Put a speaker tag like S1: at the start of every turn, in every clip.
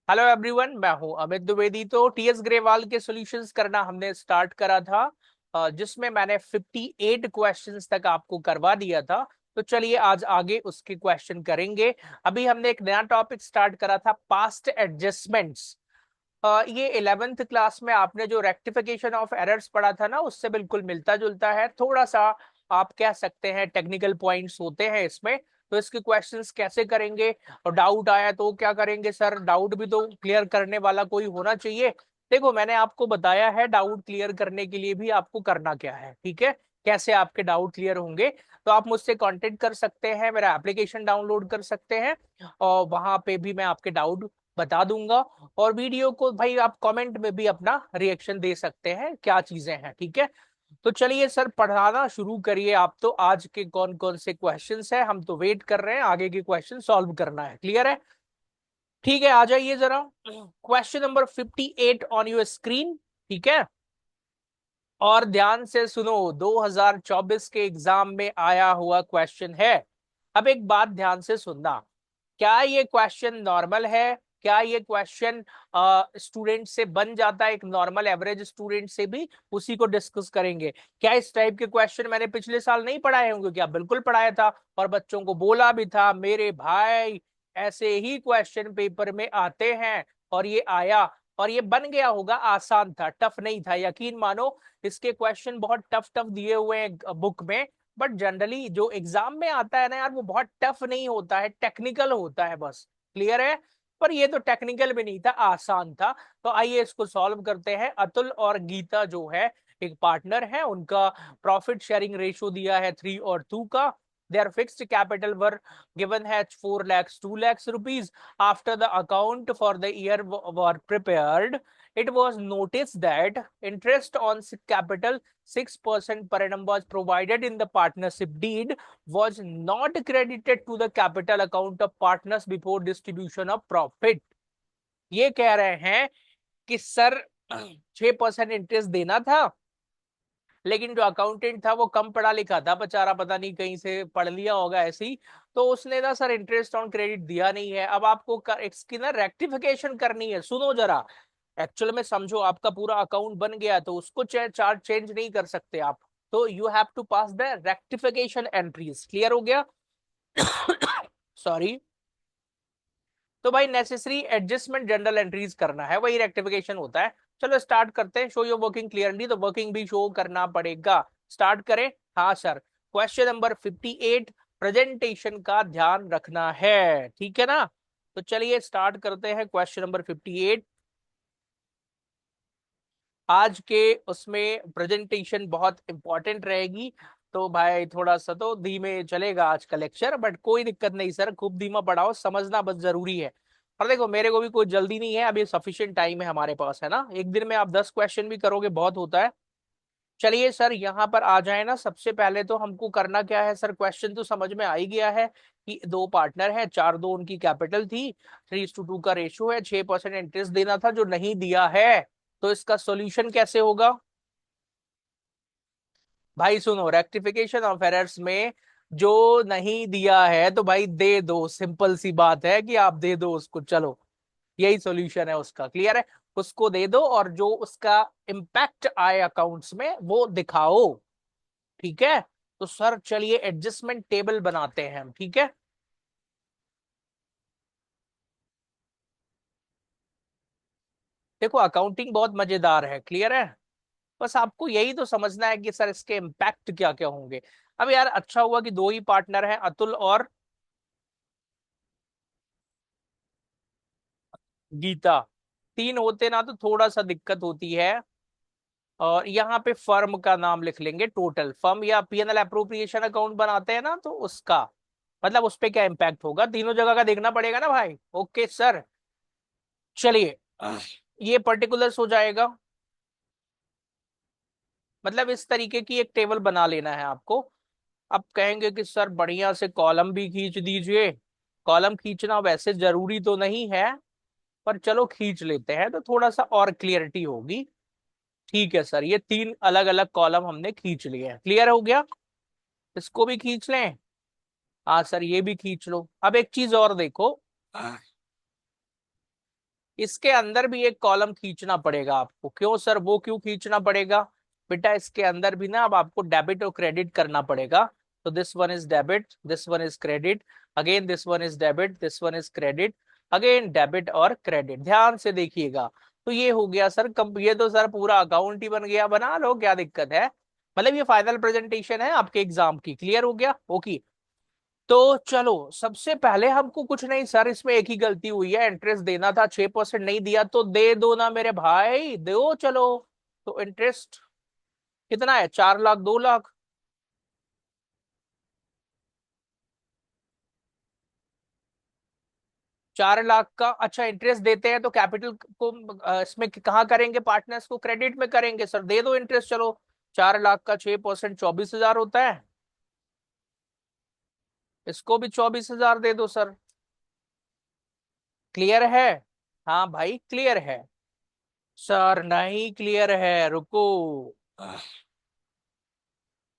S1: Hello everyone, मैं हूं अमित द्विवेदी। तो टीएस ग्रेवाल के सॉल्यूशंस करना हमने स्टार्ट करा था, जिसमें मैंने 58 क्वेश्चंस तक आपको करवा दिया था। तो चलिए आज आगे उसके क्वेश्चन करेंगे। अभी हमने एक नया टॉपिक स्टार्ट करा था, पास्ट एडजस्टमेंट्स। ये 11th क्लास में आपने जो रेक्टिफिकेशन ऑफ एरर्स पढ़ा था ना, उससे बिल्कुल मिलता जुलता है। थोड़ा सा आप कह सकते हैं टेक्निकल पॉइंट्स होते हैं इसमें। तो इसके क्वेश्चंस कैसे करेंगे, और डाउट आया तो क्या करेंगे सर? डाउट भी तो क्लियर करने वाला कोई होना चाहिए। देखो, मैंने आपको बताया है डाउट क्लियर करने के लिए भी आपको करना क्या है, ठीक है? कैसे आपके डाउट क्लियर होंगे। तो आप मुझसे कांटेक्ट कर सकते हैं, मेरा एप्लीकेशन डाउनलोड कर सकते हैं, और वहां पे भी मैं आपके डाउट बता दूंगा। और वीडियो को भाई आप कमेंट में भी अपना रिएक्शन दे सकते हैं, क्या चीजें हैं, ठीक है? तो चलिए सर, पढ़ाना शुरू करिए आप। तो आज के कौन कौन से क्वेश्चंस हैं, हम तो वेट कर रहे हैं, आगे के क्वेश्चन सॉल्व करना है। क्लियर है? ठीक है, आ जाइए जरा। Question number 58 on your screen, ठीक है? और ध्यान से सुनो, 2024 के एग्जाम में आया हुआ क्वेश्चन है। अब एक बात ध्यान से सुनना, क्या ये क्वेश्चन नॉर्मल है? क्या ये क्वेश्चन स्टूडेंट से बन जाता है, एक नॉर्मल एवरेज स्टूडेंट से भी? उसी को डिस्कस करेंगे। क्या इस टाइप के क्वेश्चन मैंने पिछले साल नहीं पढ़ाए होंगे? क्या बिल्कुल पढ़ाया था, और बच्चों को बोला भी था मेरे भाई ऐसे ही क्वेश्चन पेपर में आते हैं। और ये आया, और ये बन गया होगा। आसान था, टफ नहीं था, यकीन मानो। इसके क्वेश्चन बहुत टफ टफ दिए हुए हैं बुक में, बट जनरली जो एग्जाम में आता है ना यार, वो बहुत टफ नहीं होता है, टेक्निकल होता है बस। क्लियर है? पर ये तो टेक्निकल भी नहीं था, आसान था। तो आइए इसको सॉल्व करते हैं। अतुल और गीता जो है, एक पार्टनर है, उनका प्रॉफिट शेयरिंग रेशियो दिया है 3 और 2 का। their fixed capital were given as 4 lakhs 2 lakhs rupees. After the account for the year were prepared, it was noticed that interest on capital 6% per annum was provided in the partnership deed, was not credited to the capital account of partners before distribution of profit. ये कह रहे हैं कि sir 6% interest देना था, लेकिन जो accountant था वो कम पढ़ा लिखा था बेचारा, पता नहीं कहीं से पढ़ लिया होगा ऐसे ही। तो उसने ना सर इंटरेस्ट ऑन क्रेडिट दिया नहीं है। अब आपको इसकी ना रेक्टिफिकेशन करनी है, सुनो जरा। एक्चुअल में समझो, आपका पूरा अकाउंट बन गया तो उसको चार्ज चेंज नहीं कर सकते आप। तो you have to pass the rectification entries. Clear हो गया? सॉरी। तो भाई नेसेसरी एडजस्टमेंट जनरल एंट्रीज करना है, वही रेक्टिफिकेशन होता है। चलो स्टार्ट करते हैं। शो योर वर्किंग क्लियरली, तो वर्किंग भी शो करना पड़ेगा। स्टार्ट करें? हाँ सर। क्वेश्चन नंबर 58, प्रेजेंटेशन का ध्यान रखना है, ठीक है ना? तो चलिए स्टार्ट करते हैं क्वेश्चन नंबर 58। आज के उसमें प्रेजेंटेशन बहुत इंपॉर्टेंट रहेगी। तो भाई थोड़ा सा तो धीमे चलेगा आज का लेक्चर, बट कोई दिक्कत नहीं सर, खूब धीमा पढ़ाओ, समझना बस जरूरी है। और देखो, मेरे को भी कोई जल्दी नहीं है, अभी सफिशिएंट टाइम है हमारे पास, है ना? एक दिन में आप 10 क्वेश्चन भी करोगे बहुत होता है। चलिए सर, यहाँ पर आ जाए ना। सबसे पहले तो हमको करना क्या है सर? क्वेश्चन तो समझ में आ ही गया है कि दो पार्टनर हैं, 4-2 उनकी कैपिटल थी, 3:2 का रेशियो है, 6% इंटरेस्ट देना था जो नहीं दिया है। तो इसका सॉल्यूशन कैसे होगा? भाई सुनो, रेक्टिफिकेशन ऑफ एरर्स में जो नहीं दिया है तो भाई दे दो, सिंपल सी बात है कि आप दे दो उसको। चलो, यही सॉल्यूशन है उसका। क्लियर है? उसको दे दो, और जो उसका इम्पैक्ट आए अकाउंट्स में वो दिखाओ, ठीक है? तो सर चलिए एडजस्टमेंट टेबल बनाते हैं हम, ठीक है? देखो, अकाउंटिंग बहुत मजेदार है। क्लियर है? बस आपको यही तो समझना है कि सर इसके इम्पैक्ट क्या क्या होंगे। अब यार अच्छा हुआ कि दो ही पार्टनर हैं, अतुल और गीता। तीन होते ना तो थोड़ा सा दिक्कत होती है। और यहाँ पे फर्म का नाम लिख लेंगे, टोटल फर्म, या पीएनएल अप्रोप्रिएशन अकाउंट बनाते हैं ना, तो उसका मतलब उस पे क्या इम्पैक्ट होगा, तीनों जगह का देखना पड़ेगा ना भाई। Okay sir. चलिए, ये पर्टिकुलर्स हो जाएगा। मतलब इस तरीके की एक टेबल बना लेना है आपको। अब कहेंगे कि सर बढ़िया से कॉलम भी खींच दीजिए। कॉलम खींचना वैसे जरूरी तो नहीं है, पर चलो खींच लेते हैं तो थोड़ा सा और क्लियरिटी होगी। ठीक है सर, ये तीन अलग अलग कॉलम हमने खींच लिए हैं। क्लियर हो गया? इसको भी खींच लें? हाँ सर, ये भी खींच लो। अब एक चीज और देखो, इसके अंदर भी एक कॉलम खींचना पड़ेगा आपको। क्यों सर, वो क्यों खींचना पड़ेगा? बेटा इसके अंदर भी ना अब आपको डेबिट और क्रेडिट करना पड़ेगा। तो this one is debit, this one is credit, again this one is debit, this one is credit, again debit और क्रेडिट। ध्यान से देखिएगा। तो ये हो गया सर ये तो सर पूरा अकाउंट ही बन गया, बना लो, क्या दिक्कत है। मतलब ये फाइनल प्रेजेंटेशन है आपके एग्जाम की। क्लियर हो गया? ओके। तो चलो सबसे पहले हमको कुछ नहीं सर, इसमें एक ही गलती हुई है, इंटरेस्ट देना था 6% नहीं दिया, तो दे दो ना मेरे भाई, दो चलो। तो इंटरेस्ट कितना है? 4 लाख, 2 लाख? 4 लाख का अच्छा इंटरेस्ट देते हैं तो कैपिटल को इसमें कहाँ करेंगे? पार्टनर्स को क्रेडिट में करेंगे सर, दे दो इंटरेस्ट चलो। 4 लाख का 6% 24,000 होता है, इसको भी 24,000 दे दो सर। क्लियर है? हाँ भाई क्लियर है। सर नहीं क्लियर है, रुको।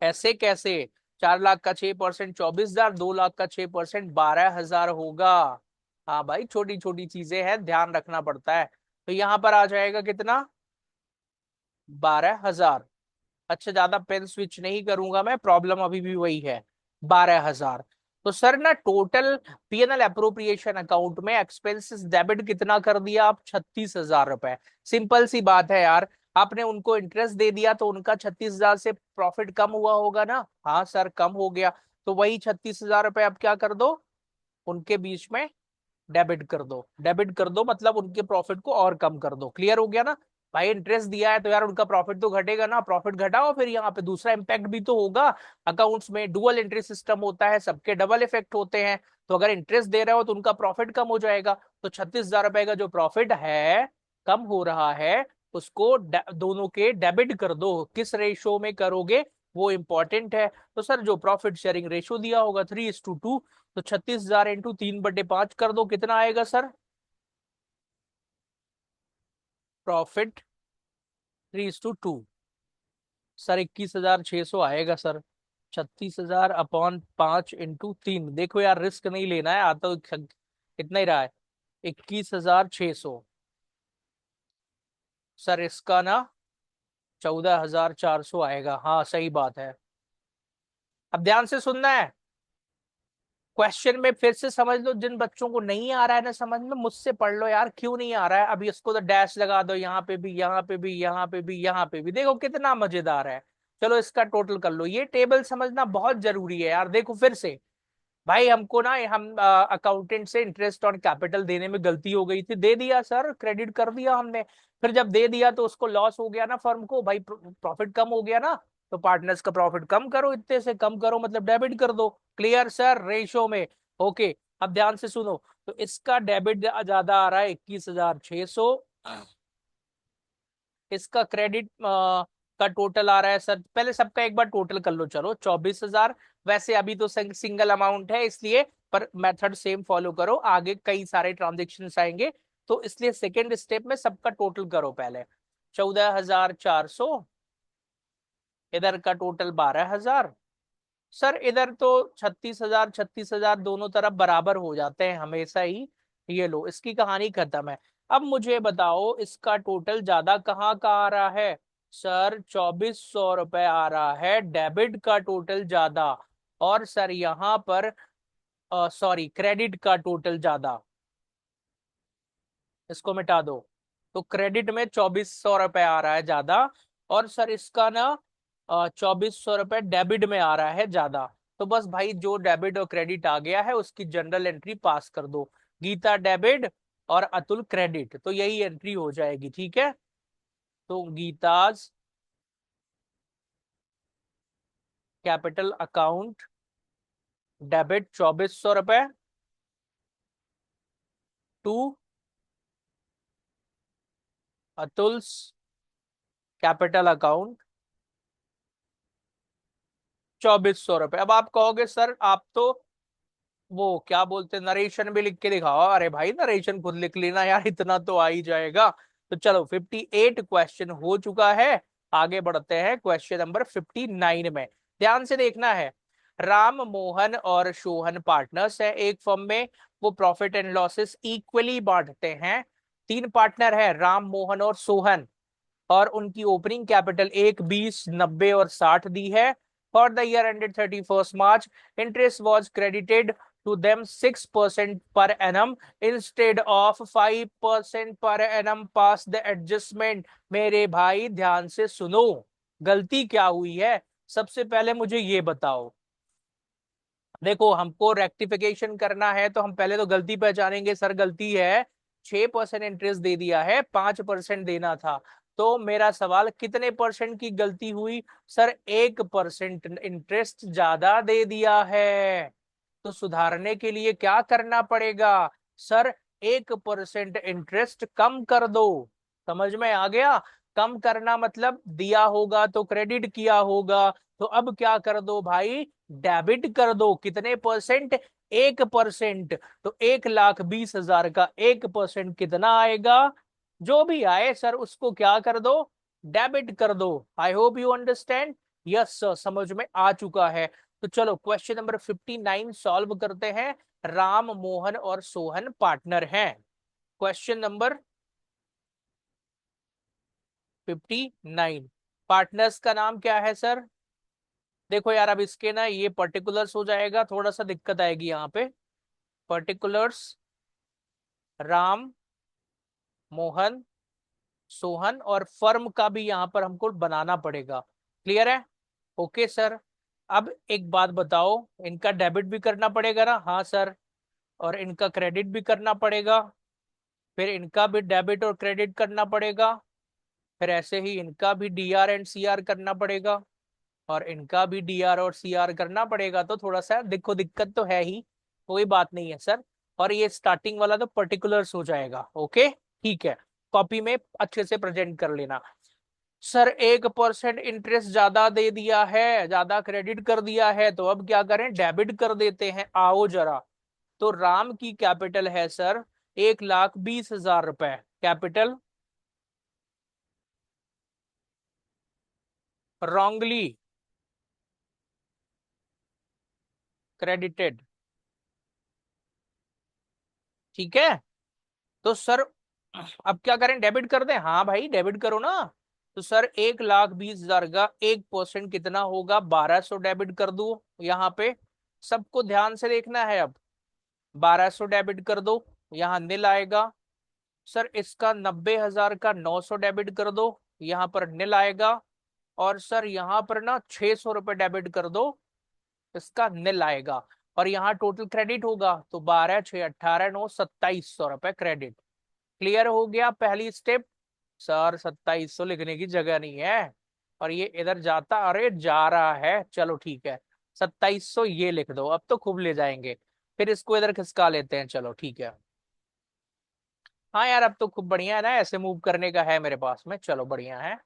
S1: ऐसे कैसे? 4 लाख का 6% 24,000, 2 लाख का 6% 12,000 होगा। हाँ भाई छोटी छोटी चीजें हैं, ध्यान रखना पड़ता है। तो यहां पर आ जाएगा कितना? 12,000। अच्छा ज्यादा पेन स्विच नहीं करूंगा मैं, प्रॉब्लम अभी भी वही है, 12,000। तो सर ना टोटल पीएनएल अप्रोप्रिएशन अकाउंट में एक्सपेंसेस डेबिट कितना कर दिया आप? 36,000 रुपए। सिंपल सी बात है यार, आपने उनको इंटरेस्ट दे दिया तो उनका 36,000 से प्रॉफिट कम हुआ होगा ना? हाँ सर कम हो गया। तो वही 36,000 रुपए आप क्या कर दो, उनके बीच में डेबिट कर दो। डेबिट कर दो मतलब उनके प्रॉफिट को और कम कर दो। क्लियर हो गया ना? भाई इंटरेस्ट दिया है तो यार उनका प्रॉफिट तो घटेगा ना, प्रॉफिट घटाओ, फिर यहाँ पे दूसरा इंपैक्ट भी तो होगा। अकाउंट्स में डुअल एंट्री सिस्टम होता है, सबके डबल इफेक्ट होते हैं। तो अगर इंटरेस्ट दे रहे हो तो उनका प्रॉफिट कम हो जाएगा। तो 36,000 रुपए का जो प्रॉफिट है, कम हो रहा है, उसको दोनों के डेबिट कर दो। किस रेशो में करोगे वो इंपॉर्टेंट है। तो सर जो प्रॉफिट शेयरिंग रेशो दिया होगा 3:2, तो 36,000 इंटू 3/5 कर दो, कितना आएगा सर? प्रॉफिट 3:2 सर 21,600 आएगा सर। 36,000 अपॉन 5 इंटू 3, देखो यार रिस्क नहीं लेना है, आता तो कितना ही रहा है, 21,600। सर इसका ना 14,400 आएगा। हाँ सही बात है। अब ध्यान से सुनना है, क्वेश्चन में फिर से समझ लो। जिन बच्चों को नहीं आ रहा है ना समझ में, मुझसे पढ़ लो यार, क्यों नहीं आ रहा है? अभी इसको तो डैश लगा दो, यहाँ पे भी, यहाँ पे भी, यहाँ पे भी, यहाँ पे भी, देखो कितना मजेदार है। चलो इसका टोटल कर लो। ये टेबल समझना बहुत जरूरी है यार। देखो फिर से, भाई हमको ना, हम अकाउंटेंट से इंटरेस्ट ऑन कैपिटल देने में गलती हो गई थी, दे दिया सर, क्रेडिट कर दिया हमने। फिर जब दे दिया तो उसको लॉस हो गया ना फर्म को, भाई प्रॉफिट कम हो गया ना। तो पार्टनर्स का प्रॉफिट कम करो, इतने से कम करो मतलब डेबिट कर दो। Clear sir? रेशो में। ओके। अब ध्यान से सुनो। तो इसका डेबिट ज्यादा आ रहा है 21,600, इसका क्रेडिट का टोटल आ रहा है सर, पहले सबका एक बार टोटल कर लो चलो, 24,000। वैसे अभी तो सिंगल अमाउंट है इसलिए, पर मेथड सेम फॉलो करो, आगे कई सारे ट्रांजेक्शन आएंगे। तो इसलिए सेकेंड स्टेप में सबका टोटल करो पहले। 14,400, इधर का टोटल 12,000। सर इधर तो 36,000 36,000 दोनों तरफ बराबर हो जाते हैं हमेशा ही। ये लो इसकी कहानी खत्म है। अब मुझे बताओ इसका टोटल ज्यादा कहाँ का आ रहा है? सर 2,400 रुपए आ रहा है डेबिट का टोटल ज्यादा। और सर यहाँ पर सॉरी क्रेडिट का टोटल ज्यादा, इसको मिटा दो। तो क्रेडिट में 2,400 रुपए आ रहा है ज्यादा, और सर इसका ना 2,400 रुपए डेबिट में आ रहा है ज्यादा। तो बस भाई जो डेबिट और क्रेडिट आ गया है उसकी जनरल एंट्री पास कर दो। गीता डेबिट और अतुल क्रेडिट, तो यही एंट्री हो जाएगी। ठीक है? तो गीताज कैपिटल अकाउंट डेबिट 2,400 रुपए टू अतुल्स कैपिटल अकाउंट 2,400 रुपए। अब आप कहोगे सर आप तो वो क्या बोलते हैं, नरेशन भी लिख के दिखाओ। अरे भाई नरेशन खुद लिख लेना यार, इतना तो आ ही जाएगा। तो चलो 58 क्वेश्चन हो चुका है, आगे बढ़ते हैं क्वेश्चन नंबर 59 में। ध्यान से देखना है। राम मोहन और सोहन पार्टनर्स है एक फर्म में, वो प्रॉफिट एंड लॉसेस इक्वली बांटते हैं। तीन पार्टनर है, राम, मोहन और सोहन, और उनकी ओपनिंग कैपिटल 1, 20, 90 और 60 दी है। For the year ended 31 March, interest was credited to them 6% per annum instead of 5% per annum. Pass the adjustment. मेरे भाई ध्यान से सुनो, गलती क्या हुई है सबसे पहले मुझे ये बताओ। देखो, हमको रेक्टिफिकेशन करना है तो हम पहले तो गलती पहचानेंगे। सर गलती है, 6% इंटरेस्ट दे दिया है, 5% देना था। तो मेरा सवाल, कितने परसेंट की गलती हुई? सर 1% इंटरेस्ट ज्यादा दे दिया है। तो सुधारने के लिए क्या करना पड़ेगा? सर 1% इंटरेस्ट कम कर दो। समझ में आ गया? कम करना मतलब दिया होगा तो क्रेडिट किया होगा, तो अब क्या कर दो भाई? डेबिट कर दो। कितने परसेंट? 1%। तो 1,20,000 का 1% कितना आएगा? जो भी आए सर उसको क्या कर दो? डेबिट कर दो। I hope you understand. Yes sir, समझ में आ चुका है। तो चलो क्वेश्चन नंबर 59 सॉल्व करते हैं। राम, मोहन और सोहन पार्टनर हैं। क्वेश्चन नंबर 59, पार्टनर्स का नाम क्या है सर? देखो यार, अब इसके ना ये पर्टिकुलर्स हो जाएगा, थोड़ा सा दिक्कत आएगी यहाँ पे। पर्टिकुलर्स, राम, मोहन, सोहन, और फर्म का भी यहाँ पर हमको बनाना पड़ेगा। क्लियर है? Okay sir. अब एक बात बताओ, इनका डेबिट भी करना पड़ेगा ना? हाँ सर। और इनका क्रेडिट भी करना पड़ेगा। फिर इनका भी डेबिट और क्रेडिट करना पड़ेगा। फिर ऐसे ही इनका भी डीआर एंड सीआर करना पड़ेगा। और इनका भी डीआर और सीआर करना पड़ेगा। तो थोड़ा सा देखो, दिक्कत तो है ही, कोई बात नहीं है सर। और ये स्टार्टिंग वाला तो पर्टिकुलर्स हो जाएगा। ओके ठीक है, कॉपी में अच्छे से प्रेजेंट कर लेना। सर 1% इंटरेस्ट ज्यादा दे दिया है, ज्यादा क्रेडिट कर दिया है, तो अब क्या करें? डेबिट कर देते हैं। आओ जरा। तो राम की कैपिटल है सर 1,20,000 रुपए कैपिटल। Wrongly credited. ठीक है। तो सर अब क्या करें? डेबिट कर दें? हाँ भाई डेबिट करो ना। तो सर 1,20,000 का 1% कितना होगा? 1,200 डेबिट कर दो यहाँ पे। सबको ध्यान से देखना है अब। 1,200 डेबिट कर दो, यहाँ निल आएगा। सर इसका 90,000 का 900 डेबिट कर दो, यहाँ पर निल आएगा। और सर यहाँ पर ना 600 रुपये डेबिट कर दो, इसका निल आएगा। और यहाँ टोटल क्रेडिट होगा तो 12, 6, 18, 9, 2,700 रुपये क्रेडिट। क्लियर हो गया पहली स्टेप? सर 2,700 लिखने की जगह नहीं है, और ये इधर जाता, अरे जा रहा है, चलो ठीक है। 2,700 ये लिख दो, अब तो खूब ले जाएंगे। फिर इसको इधर खिसका लेते हैं, चलो ठीक है। हाँ यार, अब तो खूब बढ़िया है ना, ऐसे मूव करने का है मेरे पास में, चलो बढ़िया है।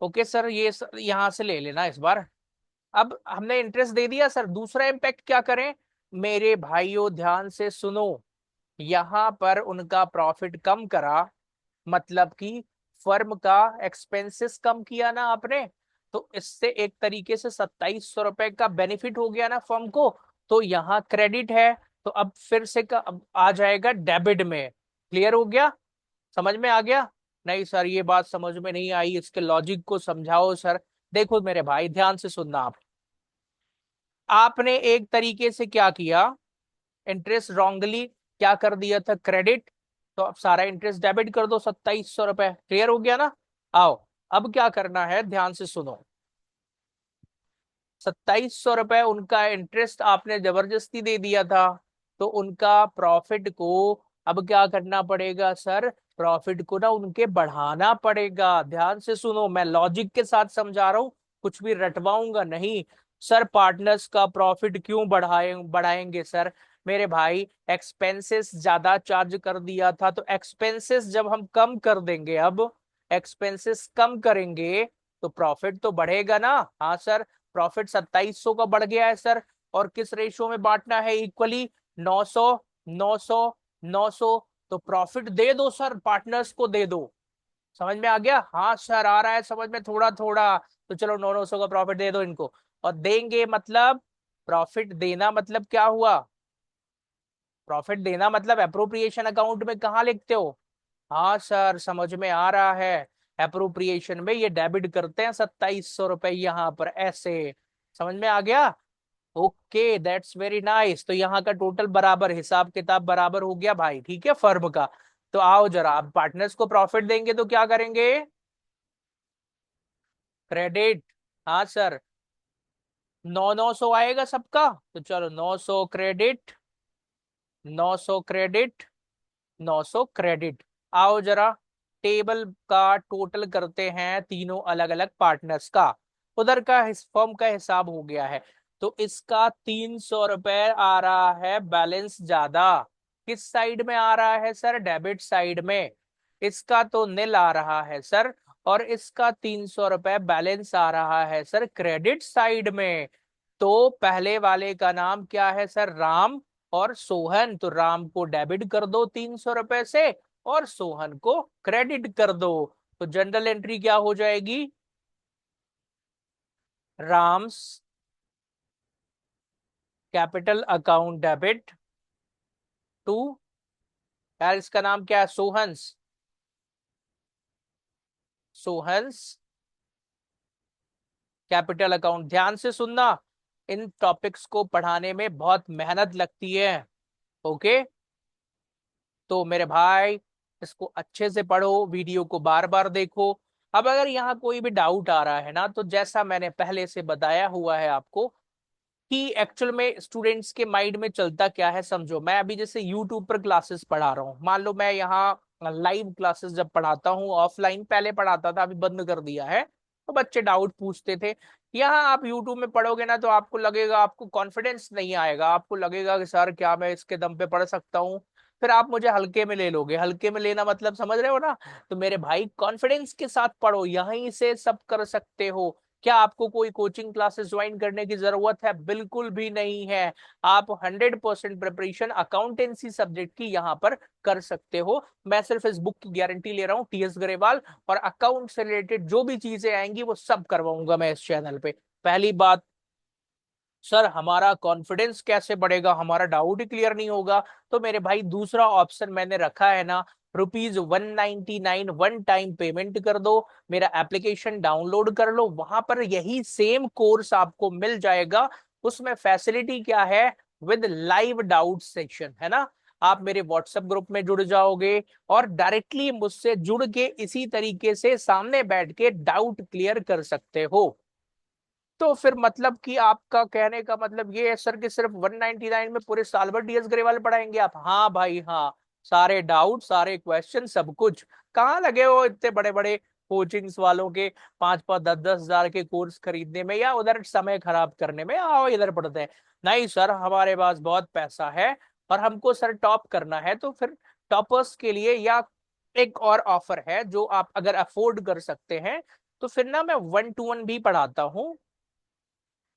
S1: ओके सर, ये यहाँ से ले लेना इस बार। अब हमने इंटरेस्ट दे दिया सर, दूसरा इम्पैक्ट क्या करें? मेरे भाइयों ध्यान से सुनो, यहाँ पर उनका प्रॉफिट कम करा, मतलब कि फर्म का एक्सपेंसेस कम किया ना आपने, तो इससे एक तरीके से 2,700 रुपए का बेनिफिट हो गया ना फर्म को। तो यहाँ क्रेडिट है, तो अब फिर से अब आ जाएगा डेबिट में। क्लियर हो गया? समझ में आ गया? नहीं सर ये बात समझ में नहीं आई, इसके लॉजिक को समझाओ सर। देखो मेरे भाई ध्यान से सुनना आप। आपने एक तरीके से क्या किया? इंटरेस्ट रॉन्गली क्या कर दिया था? क्रेडिट। तो अब सारा इंटरेस्ट डेबिट कर दो, 2,700 रुपए। क्लियर हो गया ना? आओ, अब क्या करना है ध्यान से सुनो। 2,700 रुपए उनका इंटरेस्ट आपने जबरदस्ती दे दिया था, तो उनका प्रॉफिट को अब क्या करना पड़ेगा सर? प्रॉफिट को ना उनके बढ़ाना पड़ेगा। ध्यान से सुनो, मैं लॉजिक के साथ समझा रहा हूं, कुछ भी रटवाऊंगा नहीं। सर पार्टनर्स का प्रॉफिट क्यों बढ़ाएंगे सर? मेरे भाई एक्सपेंसेस ज्यादा चार्ज कर दिया था, तो एक्सपेंसेस जब हम कम कर देंगे, अब एक्सपेंसेस कम करेंगे तो प्रॉफिट तो बढ़ेगा ना। हाँ सर, प्रॉफिट 2,700 का बढ़ गया है सर। और किस रेशियो में बांटना है? इक्वली। 900, 900, 900। तो प्रॉफिट दे दो सर, पार्टनर्स को दे दो। समझ में आ गया? हाँ सर आ रहा है समझ में थोड़ा थोड़ा। तो चलो 900 का प्रॉफिट दे दो इनको। और देंगे मतलब, प्रॉफिट देना मतलब क्या हुआ? प्रॉफिट देना मतलब अप्रोप्रिएशन अकाउंट में कहाँ लिखते हो? हाँ सर, समझ में आ रहा है। अप्रोप्रिएशन में ये डेबिट करते हैं 2700 रुपए यहाँ पर ऐसे। समझ में आ गया। Okay, that's very nice. तो यहाँ का टोटल बराबर, हिसाब किताब बराबर हो गया भाई, ठीक है, फर्म का। तो आओ जरा, आप पार्टनर्स को प्रॉफिट देंगे तो क्या करेंगे? क्रेडिट। हाँ सर। 900 आएगा सबका। तो चलो 900 क्रेडिट, 900 क्रेडिट, 900 क्रेडिट। आओ जरा, टेबल का टोटल करते हैं तीनों अलग अलग पार्टनर्स का। उधर का फर्म का हिसाब हो गया है। तो इसका 300 रुपए आ रहा है बैलेंस ज्यादा। किस साइड में आ रहा है सर? डेबिट साइड में। इसका तो निल आ रहा है सर। और इसका 300 रुपए बैलेंस आ रहा है सर क्रेडिट साइड में। तो पहले वाले का नाम क्या है सर? राम और सोहन। तो राम को डेबिट कर दो 300 रुपए से, और सोहन को क्रेडिट कर दो। तो जनरल एंट्री क्या हो जाएगी? Ram's capital account debit to, यार इसका नाम क्या है? सोहंस। Sohan's capital account. ध्यान से सुनना, इन टॉपिक्स को पढ़ाने में बहुत मेहनत लगती है। ओके। तो मेरे भाई, इसको अच्छे से पढ़ो, वीडियो को बार बार देखो। अब अगर यहाँ कोई भी डाउट आ रहा है ना, तो जैसा मैंने पहले से बताया हुआ है आपको कि एक्चुअल में स्टूडेंट्स के माइंड में चलता क्या है, समझो। मैं अभी जैसे यूट्यूब पर क्लासेस पढ़ा रहा हूँ, मान लो मैं यहाँ लाइव क्लासेस जब पढ़ाता हूँ, ऑफलाइन पहले पढ़ाता था, अभी बंद कर दिया है। तो बच्चे डाउट पूछते थे। यहाँ आप यूट्यूब में पढ़ोगे ना, तो आपको लगेगा, आपको कॉन्फिडेंस नहीं आएगा, आपको लगेगा कि सर क्या मैं इसके दम पे पढ़ सकता हूँ? फिर आप मुझे हल्के में ले लोगे। हल्के में लेना मतलब समझ रहे हो ना? तो मेरे भाई, कॉन्फिडेंस के साथ पढ़ो, यहीं से सब कर सकते हो। क्या आपको कोई कोचिंग क्लासेस ज्वाइन करने की जरूरत है? बिल्कुल भी नहीं है। आप 100% प्रिपरेशन अकाउंटेंसी सब्जेक्ट की यहाँ पर कर सकते हो। मैं सिर्फ इस बुक की गारंटी ले रहा हूँ, टीएस ग्रेवाल। और अकाउंट से रिलेटेड जो भी चीजें आएंगी वो सब करवाऊंगा मैं इस चैनल पे। पहली बात, सर हमारा कॉन्फिडेंस कैसे बढ़ेगा? हमारा डाउट ही क्लियर नहीं होगा। तो मेरे भाई, दूसरा ऑप्शन मैंने रखा है ना, ₹199 वन टाइम पेमेंट कर दो, मेरा एप्लीकेशन डाउनलोड कर लो, वहां पर यही सेम कोर्स आपको मिल जाएगा। उसमें फैसिलिटी क्या है? विद लाइव डाउट सेक्शन है ना। आप मेरे व्हाट्सएप ग्रुप में जुड़ जाओगे, और डायरेक्टली मुझसे जुड़ के इसी तरीके से सामने बैठ के डाउट क्लियर कर सकते हो। तो फिर मतलब कि आपका कहने का मतलब ये है सर कि सिर्फ 199 में पूरे साल भर डीएस ग्रेवाल पढ़ाएंगे आप? हाँ भाई हाँ। सारे डाउट, सारे क्वेश्चन, सब कुछ। कहाँ लगे हो इतने बड़े बड़े कोचिंग्स वालों के 5-5 10-10 हजार के कोर्स खरीदने में, या उधर समय खराब करने में? आओ इधर पढ़ते हैं। नहीं सर, हमारे पास बहुत पैसा है, और हमको सर टॉप करना है। तो फिर टॉपर्स के लिए या एक और ऑफर है, जो आप अगर अफोर्ड कर सकते हैं, तो फिर ना मैं 1-to-1 भी पढ़ाता हूँ।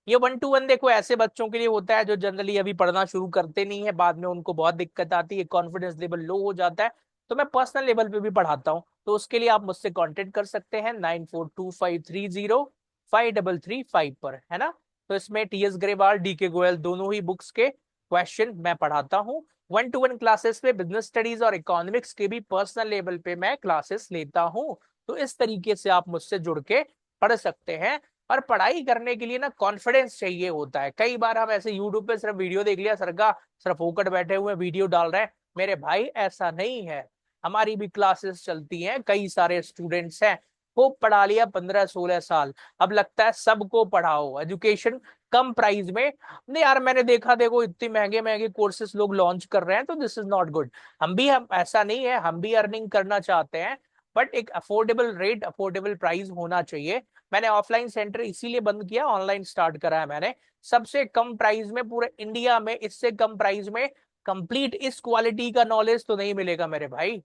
S1: ये 1-to-1 देखो ऐसे बच्चों के लिए होता है जो जनरली अभी पढ़ना शुरू करते नहीं है, बाद में उनको बहुत दिक्कत आती है, कॉन्फिडेंस लेवल लो हो जाता है। तो मैं पर्सनल लेवल पे भी पढ़ाता हूँ। तो उसके लिए आप मुझसे कांटेक्ट कर सकते हैं 9425305335 पर, है ना। तो इसमें टीएस ग्रेवाल, डीके गोयल दोनों ही बुक्स के क्वेश्चन मैं पढ़ाता हूँ। 1-to-1 क्लासेस में बिजनेस स्टडीज और इकोनॉमिक्स के भी पर्सनल लेवल पे मैं क्लासेस लेता हूँ। तो इस तरीके से आप मुझसे जुड़ के पढ़ सकते हैं। और पढ़ाई करने के लिए ना कॉन्फिडेंस चाहिए होता है। कई बार हम ऐसे यूट्यूब पे सिर्फ वीडियो देख लिया सर का, सिर्फ फोकट बैठे हुए वीडियो डाल रहे हैं। मेरे भाई ऐसा नहीं है। हमारी भी क्लासेस चलती हैं, कई सारे स्टूडेंट्स हैं, खूब पढ़ा लिया 15-16 साल। अब लगता है सबको पढ़ाओ, एजुकेशन कम प्राइस में। नहीं यार, मैंने देखा, देखो इतने महंगे महंगे कोर्सेस लोग लॉन्च कर रहे हैं, तो दिस इज नॉट गुड। हम ऐसा नहीं है, हम भी अर्निंग करना चाहते हैं, बट एक अफोर्डेबल रेट, अफोर्डेबल प्राइस होना चाहिए। मैंने ऑफलाइन सेंटर इसीलिए बंद किया, ऑनलाइन स्टार्ट करा है मैंने। सबसे कम प्राइस में पूरे इंडिया में, इससे कम प्राइस में कंप्लीट इस क्वालिटी का नॉलेज तो नहीं मिलेगा मेरे भाई।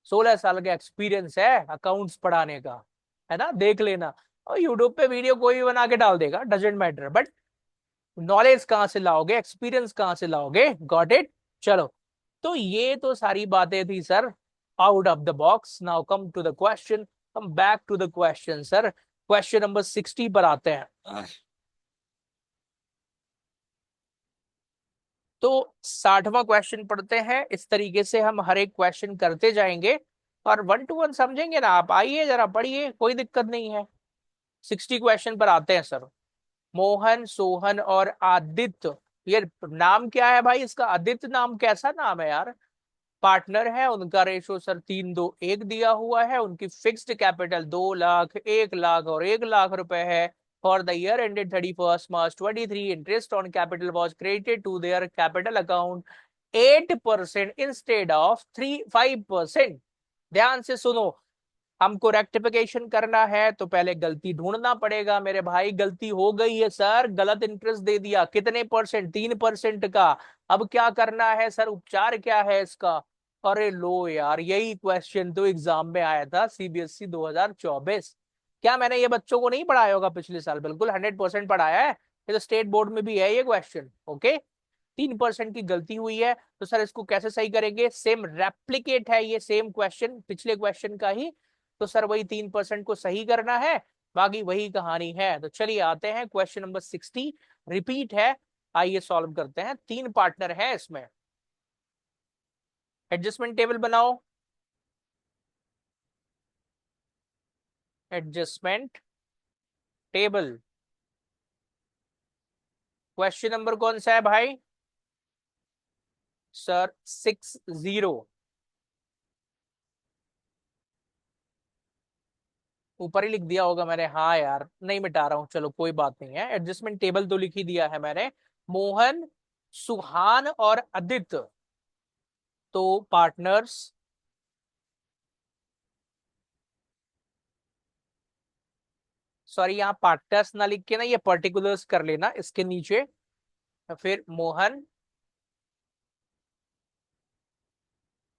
S1: 16 साल का एक्सपीरियंस है अकाउंट्स पढ़ाने का, है ना, देख लेना। और यूट्यूब पे वीडियो कोई भी बना के डाल देगा, डजेंट मैटर, बट नॉलेज कहाँ से लाओगे, एक्सपीरियंस कहाँ से लाओगे? Got it. चलो, तो ये तो सारी बातें थी sir, out of the box. Now come to the question, come back to the question sir. Question number 60 पर आते हैं। तो 60वां क्वेश्चन पढ़ते हैं। इस तरीके से हम हर एक क्वेश्चन करते जाएंगे। और 1 to 1 समझेंगे ना आप, आइए जरा पढ़िए, कोई दिक्कत नहीं है। 60 क्वेश्चन पर आते हैं सर। मोहन, सोहन और आदित्य, ये नाम क्या है भाई इसका? आदित्य नाम कैसा नाम है यार? पार्टनर है, उनका रेशो सर 3-2-1 दिया हुआ है। उनकी फिक्स्ड कैपिटल 2 लाख, 1 लाख और 1 लाख रुपए है। For the year ended 31 March 2023, interest on capital was credited to their capital account 8% instead of 5%। ध्यान से सुनो, हमको रेक्टिफिकेशन करना है तो पहले गलती ढूंढना पड़ेगा मेरे भाई। गलती हो गई है सर, गलत इंटरेस्ट दे दिया। कितने परसेंट? 3% का। अब क्या करना है सर, उपचार क्या है इसका? अरे लो यार, यही क्वेश्चन तो एग्जाम में आया था सीबीएसई 2024। क्या मैंने ये बच्चों को नहीं पढ़ाया होगा पिछले साल? बिल्कुल 100% पढ़ाया है। ये तो स्टेट बोर्ड में भी है ये क्वेश्चन। ओके, 3% की गलती हुई है, तो सर इसको कैसे सही करेंगे? सेम रेप्लिकेट है ये, सेम क्वेश्चन पिछले क्वेश्चन का ही। तो सर वही 3% को सही करना है, बाकी वही कहानी है। तो चलिए आते हैं क्वेश्चन नंबर 60, रिपीट है। आइए सॉल्व करते हैं। 3 पार्टनर है इसमें। एडजस्टमेंट टेबल बनाओ। Adjustment table. क्वेश्चन नंबर कौन सा है भाई? सर 60। ऊपर ही लिख दिया होगा मैंने, हाँ यार नहीं मिटा रहा हूं, चलो कोई बात नहीं है। एडजस्टमेंट टेबल तो लिख ही दिया है मैंने। मोहन, सुहान और आदित्य तो पार्टनर्स। सॉरी, यहाँ पार्टनर्स ना लिख के ना ये पर्टिकुलर्स कर लेना इसके नीचे। फिर मोहन,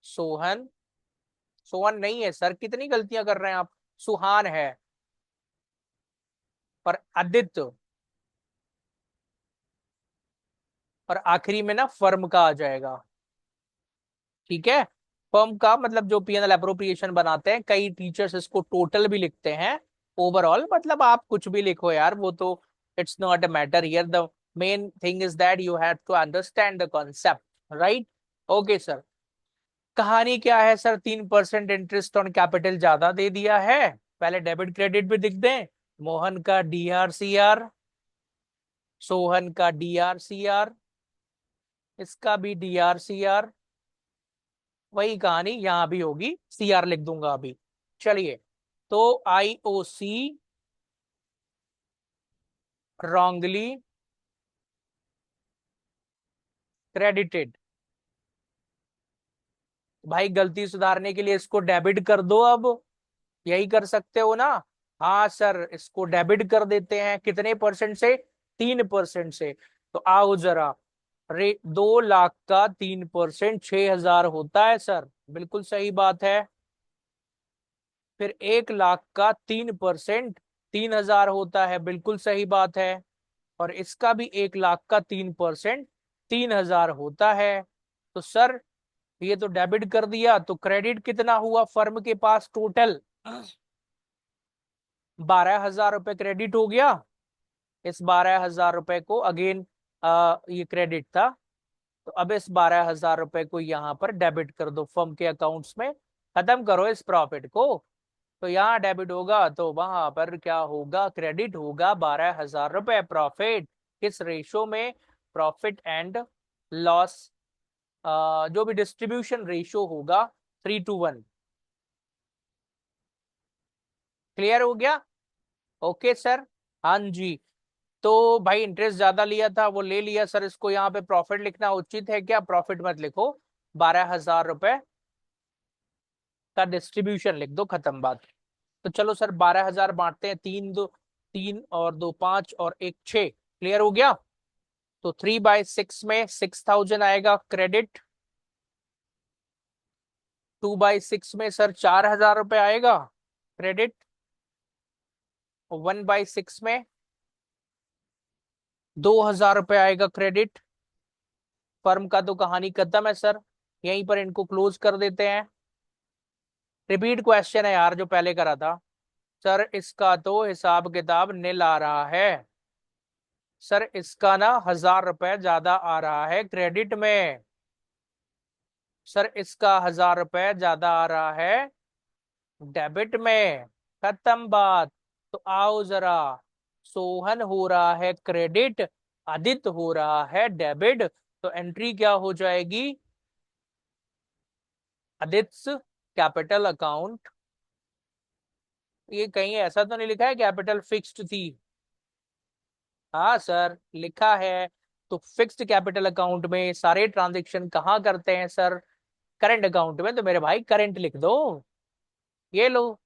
S1: सोहन, सोहन नहीं है सर, कितनी गलतियां कर रहे हैं आप। सुहान है, और आदित्य, और आखिरी में ना फर्म का आ जाएगा। ठीक है, फर्म का मतलब जो पीएनएल अप्रोप्रिएशन बनाते हैं, कई टीचर्स इसको टोटल भी लिखते हैं। ओवरऑल मतलब आप कुछ भी लिखो यार, वो तो it's not a matter here. The main thing is that you have to understand the concept, right? Okay sir, कहानी क्या है सर? 3% इंटरेस्ट ऑन कैपिटल ज्यादा दे दिया है। पहले डेबिट क्रेडिट भी दिख दें। मोहन का डीआरसीआर, सोहन का डीआरसीआर, इसका भी डीआरसीआर। वही कहानी यहां भी होगी, सीआर लिख दूंगा अभी। चलिए, तो आईओसी रॉन्गली क्रेडिटेड। भाई गलती सुधारने के लिए इसको डेबिट कर दो अब। यही कर सकते हो ना? हाँ सर, इसको डेबिट कर देते हैं। कितने परसेंट से? 3% से। तो आओ जरा, रे 2 लाख का 3% 6,000 होता है सर, बिल्कुल सही बात है। फिर 1 लाख का 3% 3,000 होता है, बिल्कुल सही बात है। और इसका भी 1 लाख का 3% 3,000 होता है। तो सर ये तो डेबिट कर दिया, तो क्रेडिट कितना हुआ फर्म के पास टोटल? 12,000 रुपए क्रेडिट हो गया। इस 12,000 रुपए को अगेन, ये क्रेडिट था, तो अब इस 12,000 रुपए को यहाँ पर डेबिट कर दो फर्म के अकाउंट्स में। खत्म करो इस प्रॉफिट को। तो यहाँ डेबिट होगा तो वहां पर क्या होगा? क्रेडिट होगा 12,000 रुपए प्रॉफिट। किस रेशो में? प्रॉफिट एंड लॉस, जो भी डिस्ट्रीब्यूशन रेशो होगा, 3-1। क्लियर हो गया? Okay sir. हाँ जी। तो भाई इंटरेस्ट ज्यादा लिया था, वो ले लिया सर। इसको यहाँ पे प्रॉफिट लिखना उचित है क्या? प्रॉफिट मत लिखो, 12,000 रुपए का डिस्ट्रीब्यूशन लिख दो, खत्म बात। तो चलो सर 12,000 बांटते हैं, 3 और 2 5 और 1 6। क्लियर हो गया? तो 3/6 में 6,000 आएगा क्रेडिट। 2/6 में सर 4,000 रुपए आएगा क्रेडिट। 1/6 में 2,000 रुपए आएगा क्रेडिट। फर्म का तो कहानी खत्म है सर, यहीं पर इनको क्लोज कर देते हैं। रिपीट क्वेश्चन है यार जो पहले करा था। सर इसका तो हिसाब किताब निल आ रहा है। सर इसका ना 1,000 रुपए ज्यादा आ रहा है क्रेडिट में। सर इसका 1,000 रुपए ज्यादा आ रहा है डेबिट में, खत्म बात। तो आओ जरा, सोहन हो रहा है क्रेडिट, आदित्य हो रहा है डेबिट, तो एंट्री क्या हो जाएगी? Aditya capital account. ये कहीं ऐसा तो नहीं लिखा है कैपिटल फिक्स्ड थी? हाँ सर लिखा है। तो फिक्स्ड कैपिटल अकाउंट में सारे ट्रांजेक्शन कहाँ करते हैं सर? करंट अकाउंट में। तो मेरे भाई करंट लिख दो। ये लो,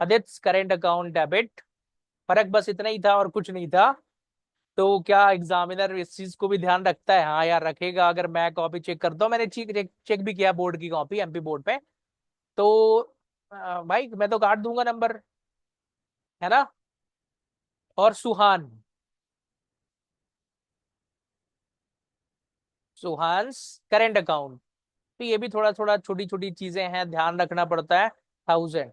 S1: आदित्य करंट अकाउंट डेबिट। फर्क बस इतना ही था और कुछ नहीं था। तो क्या एग्जामिनर इस चीज को भी ध्यान रखता है? हाँ यार रखेगा। अगर मैं कॉपी चेक करता हूँ, मैंने चेक भी किया बोर्ड की कॉपी, एमपी बोर्ड पे। तो भाई मैं तो काट दूंगा नंबर, है ना। और सुहान, सुहान्स करेंट अकाउंट। तो ये भी थोड़ा थोड़ा छोटी छोटी चीजें हैं, ध्यान रखना पड़ता है। 1000।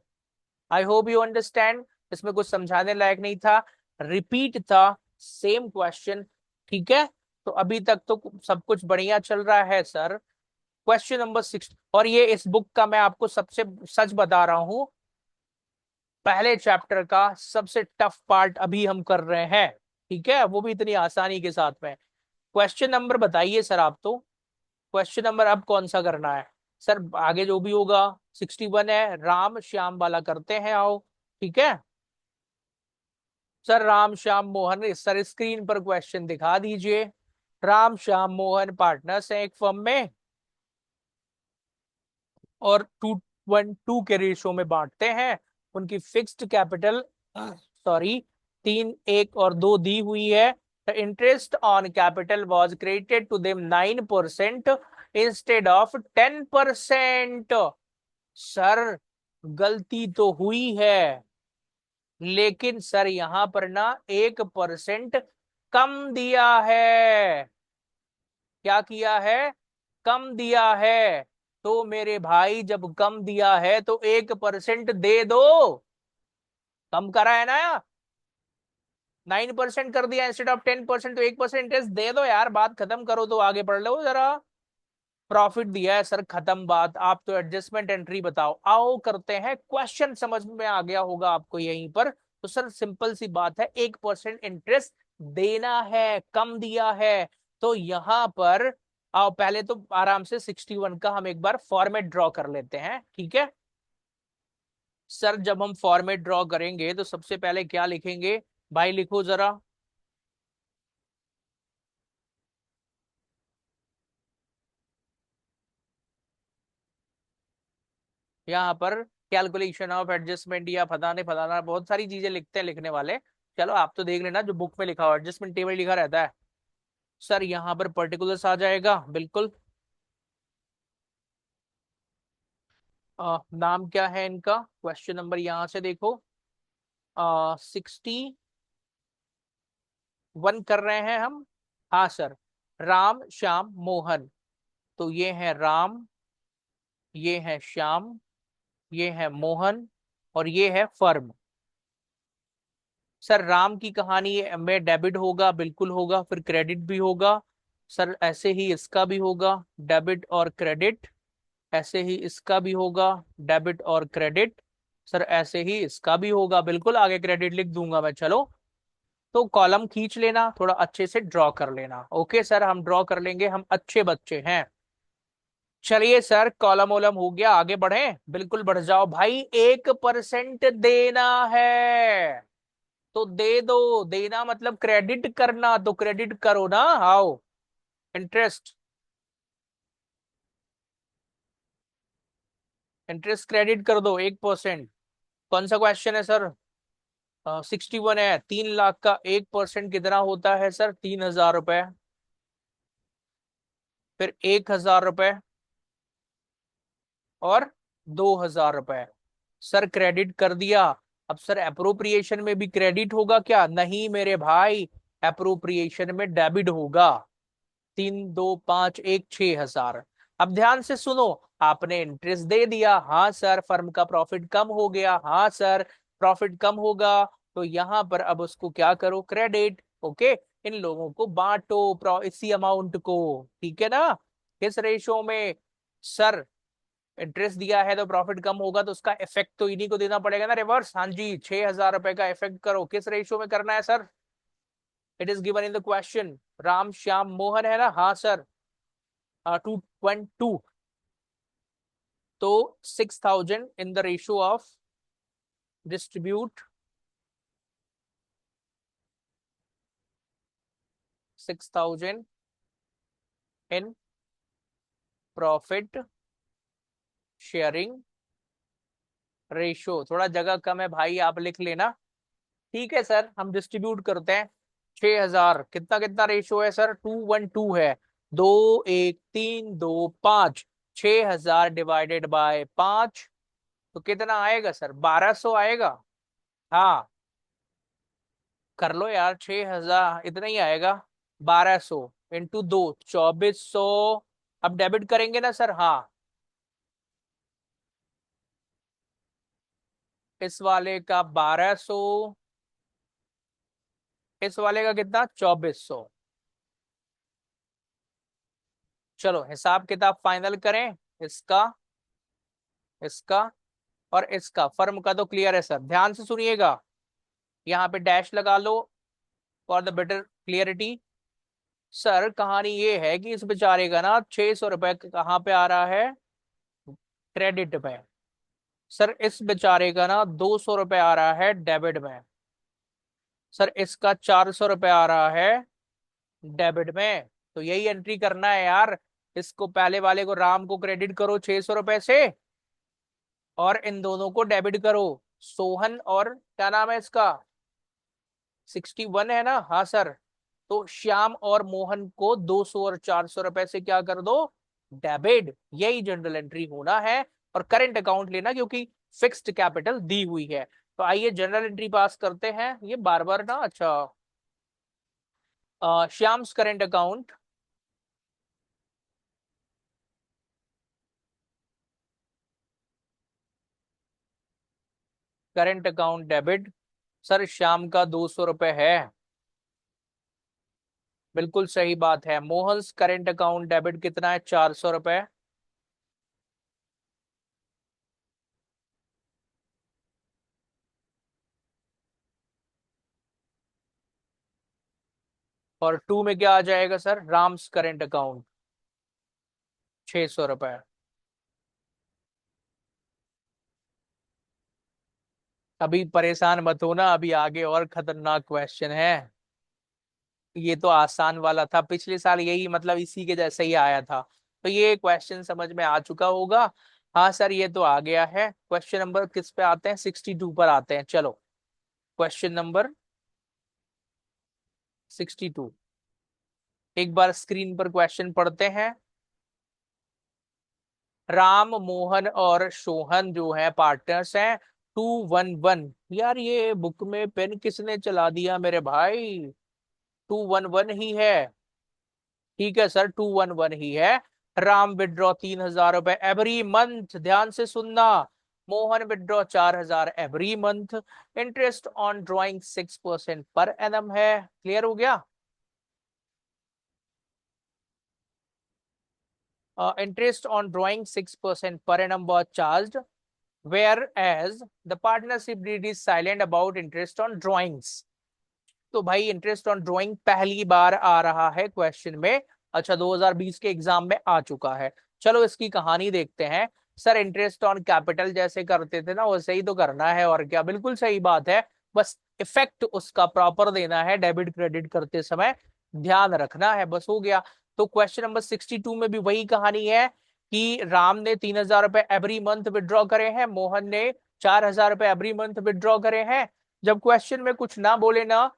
S1: I hope you understand. इसमें कुछ समझाने लायक नहीं था, रिपीट था, सेम क्वेश्चन। ठीक है। तो अभी तक तो सब कुछ बढ़िया चल रहा है सर। क्वेश्चन नंबर 6, और ये इस बुक का मैं आपको सबसे सच बता रहा हूं, पहले चैप्टर का सबसे टफ पार्ट अभी हम कर रहे हैं। ठीक है, वो भी इतनी आसानी के साथ में। क्वेश्चन नंबर बताइए सर आप तो। क्वेश्चन नंबर अब कौन सा करना है सर? आगे जो भी होगा। 61 है, राम श्याम वाला करते हैं, आओ। ठीक है sir. Ram Shyam Mohan, sir screen पर क्वेश्चन दिखा दीजिए। राम श्याम मोहन पार्टनर्स हैं एक फर्म में, और 2:1 के रेशो में बांटते हैं। उनकी फिक्स्ड कैपिटल, सॉरी, 3, 1 और 2 दी हुई है। The interest on capital was credited to them 9% instead of 10%। Sir गलती तो हुई है, लेकिन सर यहां पर ना 1% कम दिया है। क्या किया है? कम दिया है। तो मेरे भाई जब कम दिया है तो 1% दे दो। कम करा है ना, 9% कर दिया इंस्टेड ऑफ 10%, तो 1% इंटरेस्ट दे दो यार। बात खत्म करो, तो आगे बढ़ लो जरा। प्रॉफिट दिया है सर, खत्म बात। आप तो एडजस्टमेंट एंट्री बताओ। आओ करते हैं क्वेश्चन, समझ में आ गया होगा आपको यहीं पर। तो सर सिंपल सी बात है, 1% इंटरेस्ट देना है, कम दिया है। तो यहां पर आओ, पहले तो आराम से 61 का हम एक बार फॉर्मेट ड्रॉ कर लेते हैं। ठीक है सर, जब हम फॉर्मेट ड्रॉ करेंगे तो सबसे पहले क्या लिखेंगे? भाई लिखो जरा। यहाँ पर कैलकुलेशन ऑफ एडजस्टमेंट या फलाने फलाना बहुत सारी चीजें लिखते हैं लिखने वाले। चलो आप तो देख लेना जो बुक में लिखा हो, एडजस्टमेंट टेबल लिखा रहता है। सर यहाँ पर पर्टिकुलर्स आ जाएगा बिल्कुल। नाम क्या है इनका? क्वेश्चन नंबर यहाँ से देखो, 61 कर रहे हैं हम। हाँ सर, राम श्याम मोहन। तो ये है राम, ये है श्याम, ये है मोहन, और ये है फर्म। सर राम की कहानी में डेबिट होगा, बिल्कुल होगा, फिर क्रेडिट भी होगा। सर ऐसे ही इसका भी होगा, डेबिट और क्रेडिट। ऐसे ही इसका भी होगा, डेबिट और क्रेडिट। सर ऐसे ही इसका भी होगा, बिल्कुल आगे क्रेडिट लिख दूंगा मैं। चलो, तो कॉलम खींच लेना, थोड़ा अच्छे से ड्रॉ कर लेना। ओके सर, हम ड्रॉ कर लेंगे, हम अच्छे बच्चे हैं। चलिए सर, कॉलम वॉलम हो गया, आगे बढ़े। बिल्कुल बढ़ जाओ भाई। 1% देना है तो दे दो। देना मतलब क्रेडिट करना, तो क्रेडिट करो ना। आओ, इंटरेस्ट, इंटरेस्ट क्रेडिट कर दो 1%। कौन सा क्वेश्चन है सर? 61 है। 3 लाख का 1% कितना होता है सर? 3,000 रुपए। फिर 1,000 रुपए, और 2,000 रुपए। सर क्रेडिट कर दिया। अब सर अप्रोप्रिएशन में भी क्रेडिट होगा क्या? नहीं मेरे भाई, अप्रोप्रिएशन में डेबिट होगा। 3, 2, 5, 1, 6,000। अब ध्यान से सुनो। आपने इंटरेस्ट दे दिया, हाँ सर। फर्म का प्रॉफिट कम हो गया, हाँ सर। प्रॉफिट कम होगा, तो यहां पर अब उसको क्या करो? क्रेडिट। ओके, इन लोगों को बांटो इसी अमाउंट को। ठीक है ना? किस रेशो में सर? इंटरेस्ट दिया है तो प्रॉफिट कम होगा, तो उसका इफेक्ट तो इन्हीं को देना पड़ेगा ना रिवर्स। हाँ जी, 6,000 रुपए का इफेक्ट करो, किस रेशियो में करना है sir? It is given in the question. Ram Shyam Mohan है ना, हाँ सर, 2.2। तो 6,000 in the ratio of distribute 6,000 in profit sharing ratio. थोड़ा जगह कम है भाई, आप लिख लेना। ठीक है सर, हम डिस्ट्रीब्यूट करते हैं। 6,000 कितना कितना रेशियो है सर? 2:1 है। 2, 1, 3, 2, 5। 6,000 डिवाइडेड बाय 5, तो कितना आएगा सर? 1,200 आएगा। हाँ, कर लो यार, 6,000 इतना ही आएगा। 1,200 × 2, 2,400। अब डेबिट करेंगे ना सर? हाँ, इस वाले का 1,200, इस वाले का कितना? 2,400। चलो हिसाब किताब फाइनल करें। इसका, इसका और इसका फर्म का तो क्लियर है सर, ध्यान से सुनिएगा। यहाँ पे डैश लगा लो for the better clarity. Sir कहानी ये है कि इस बेचारे का ना 600 रुपए कहाँ पे आ रहा है? क्रेडिट में। सर इस बेचारे का ना 200 रुपए आ रहा है डेबिट में। सर इसका 400 रुपए आ रहा है डेबिट में। तो यही एंट्री करना है यार। इसको पहले वाले को, राम को क्रेडिट करो 600 रुपए से, और इन दोनों को डेबिट करो। सोहन और क्या नाम है इसका? 61 है ना, हाँ सर। तो श्याम और मोहन को 200 और 400 रुपए से क्या कर दो? डेबिट। यही जनरल एंट्री होना है। और करंट अकाउंट लेना, क्योंकि फिक्स्ड कैपिटल दी हुई है। तो आइए जनरल एंट्री पास करते हैं। ये बार बार ना, अच्छा, Shyam's current account, current account debit. Sir Shyam का 200 रुपए है, बिल्कुल सही बात है। मोहन्स करंट अकाउंट डेबिट कितना है? 400 रुपए। और 2 में क्या आ जाएगा सर? राम्स करंट अकाउंट 600 रुपए। अभी परेशान मत होना, अभी आगे और खतरनाक क्वेश्चन है। ये तो आसान वाला था, पिछले साल यही मतलब इसी के जैसे ही आया था। तो ये क्वेश्चन समझ में आ चुका होगा। हाँ सर, ये तो आ गया है। क्वेश्चन नंबर किस पे आते हैं? 62 पर आते हैं। चलो क्वेश्चन नंबर 62, एक बार स्क्रीन पर क्वेश्चन पढ़ते हैं। राम मोहन और सोहन जो है पार्टनर्स हैं। 211। यार ये बुक में पेन किसने चला दिया मेरे भाई? 211 ही है। ठीक है सर, 211 ही है। राम विड्रॉ 3,000 रुपए एवरी मंथ, ध्यान से सुनना। Mohan withdraw 4,000 every month. Interest on drawing 6% per annum है। क्लियर हो गया? Interest on drawing 6% per annum was charged, whereas the partnership deed is silent about interest on drawings। तो भाई इंटरेस्ट ऑन ड्राइंग पहली बार आ रहा है क्वेश्चन में। अच्छा, 2020 के एग्जाम में आ चुका है। चलो इसकी कहानी देखते हैं। सर इंटरेस्ट ऑन कैपिटल जैसे करते थे ना, वैसे ही तो करना है, और क्या, बिल्कुल सही बात है। बस इफेक्ट उसका प्रॉपर देना है डेबिट क्रेडिट करते समय, ध्यान रखना है, बस हो गया। तो क्वेश्चन नंबर 62 में भी वही कहानी है कि राम ने 3,000 रुपए एवरी मंथ विड्रॉ करे हैं, मोहन ने 4,000 रुपए एवरी मंथ विड्रॉ करे हैं। जब क्वेश्चन में कुछ ना बोले ना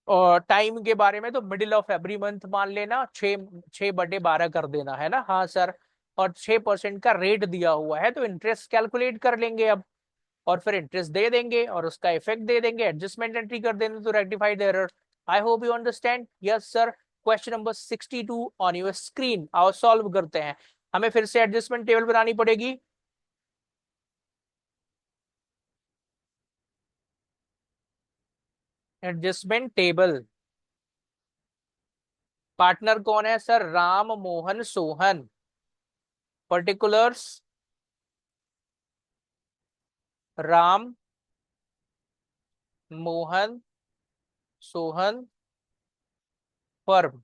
S1: और टाइम के बारे में, तो मिडिल ऑफ एवरी मंथ मान लेना, 6/12 कर देना है ना, हाँ सर। और 6% का रेट दिया हुआ है, तो इंटरेस्ट कैलकुलेट कर लेंगे अब, और फिर इंटरेस्ट दे देंगे और उसका इफेक्ट दे देंगे, एडजस्टमेंट एंट्री कर देंगे तो rectified error. I hope you understand. Yes sir. Question number 62 on your screen, आओ सॉल्व करते हैं। हमें फिर से एडजस्टमेंट टेबल बनानी पड़ेगी। एडजस्टमेंट टेबल, पार्टनर कौन है sir? Ram Mohan Sohan. Particulars Ram, Mohan, Sohan, firm.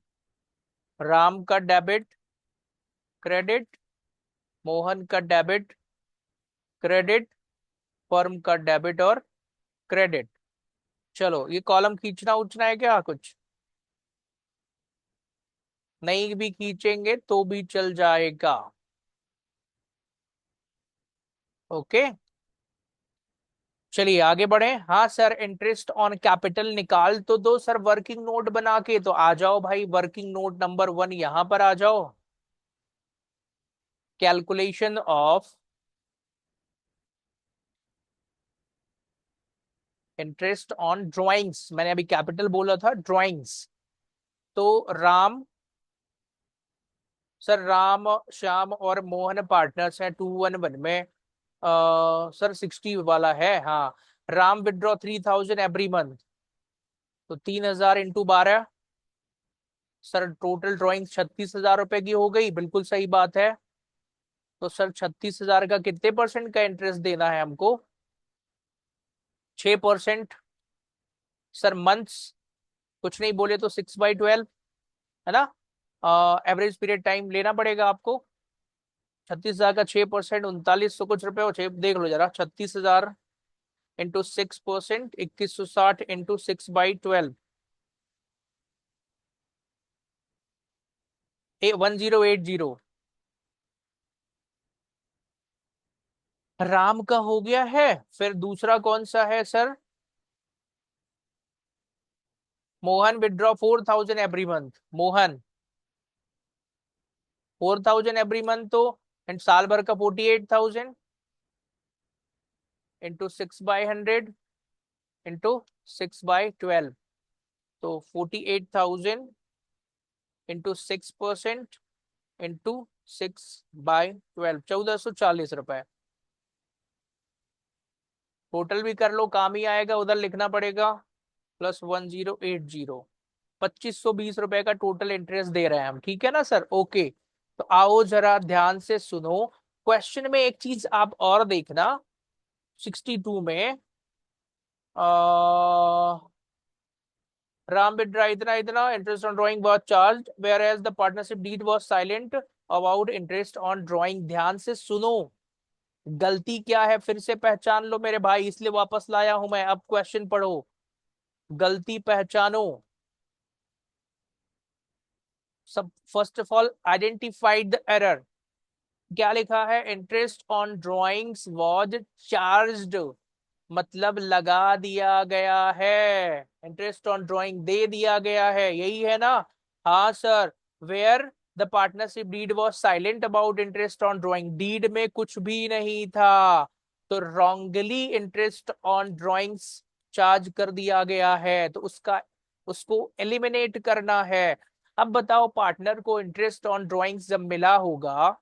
S1: Ram का डेबिट, क्रेडिट, मोहन का डेबिट, क्रेडिट, फर्म का डेबिट और क्रेडिट। चलो ये कॉलम खींचना उचना है क्या कुछ? नहीं भी खींचेंगे तो भी चल जाएगा। ओके, चलिए आगे बढ़े। हाँ सर, इंटरेस्ट ऑन कैपिटल निकाल तो दो सर वर्किंग नोट बना के। तो आ जाओ भाई, वर्किंग नोट नंबर 1 यहां पर आ जाओ। Calculation of interest on drawings, मैंने अभी कैपिटल बोला था, ड्राइंग्स। तो राम, सर राम, श्याम और मोहन पार्टनर्स हैं 211 में। सर 60 वाला है हाँ। राम विड्रॉ 3000 एवरी मंथ, तो 3000 इंटू 12। सर टोटल ड्राइंग 36,000 रुपए की हो गई, बिल्कुल सही बात है। तो सर 36,000 का कितने परसेंट का इंटरेस्ट देना है हमको? 6%। सर मंथ्स कुछ नहीं बोले तो 6/12, है ना? एवरेज पीरियड टाइम लेना पड़ेगा आपको। 36,000 का 6%, 3900 कुछ रुपए हो, देख लो जरा। 36,000 इंटू 6%, 2160 इंटू 6/12, 1080। राम का हो गया है। फिर दूसरा कौन सा है sir? Mohan withdraw 4000 every month. Mohan 4000 every month, तो एंड साल भर का 48,000 इंटू 6/100 इंटू 6/12, तो 48,000 इंटू 6% इंटू 6/12, 1440 रुपए। टोटल भी कर लो, काम ही आएगा, उधर लिखना पड़ेगा +1080। 2520 रुपए का टोटल इंटरेस्ट दे रहे हैं हम, ठीक है ना सर? ओके, तो आओ जरा ध्यान से सुनो। क्वेश्चन में एक चीज आप और देखना, 62 में राम विड्रा इतना इतना, interest on drawing was charged whereas the partnership deed was silent about interest on drawing. ध्यान से सुनो, गलती क्या है फिर से पहचान लो मेरे भाई, इसलिए वापस लाया हूं मैं। अब क्वेश्चन पढ़ो, गलती पहचानो। सब first of all identified the error. क्या लिखा है? Interest on drawings was charged, मतलब लगा दिया गया है। इंटरेस्ट ऑन ड्राइंग दे दिया गया है, यही है ना? हाँ sir. Where the partnership deed was silent about interest on drawing, deed में कुछ भी नहीं था, तो wrongly interest on drawings charge कर दिया गया है, तो उसका उसको एलिमिनेट करना है। अब बताओ, पार्टनर को इंटरेस्ट ऑन ड्राइंग्स जब मिला होगा,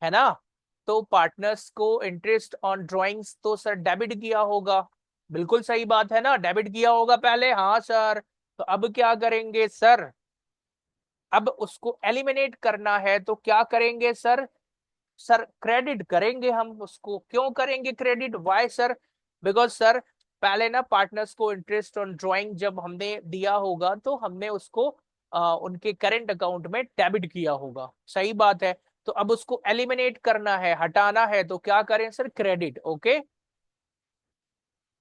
S1: है ना, तो पार्टनर्स को इंटरेस्ट ऑन ड्राइंग्स तो सर डेबिट किया होगा। बिल्कुल सही बात है ना, डेबिट किया होगा पहले, हाँ सर। तो अब क्या करेंगे सर? अब उसको एलिमिनेट करना है, तो क्या करेंगे सर? सर क्रेडिट करेंगे हम उसको। क्यों करेंगे credit? Why sir? Because sir पहले ना पार्टनर्स को इंटरेस्ट ऑन ड्राइंग जब हमने दिया होगा, तो हमने उसको उनके करेंट अकाउंट में डेबिट किया होगा, सही बात है। तो अब उसको एलिमिनेट करना है, हटाना है, तो क्या करें सर? क्रेडिट। ओके,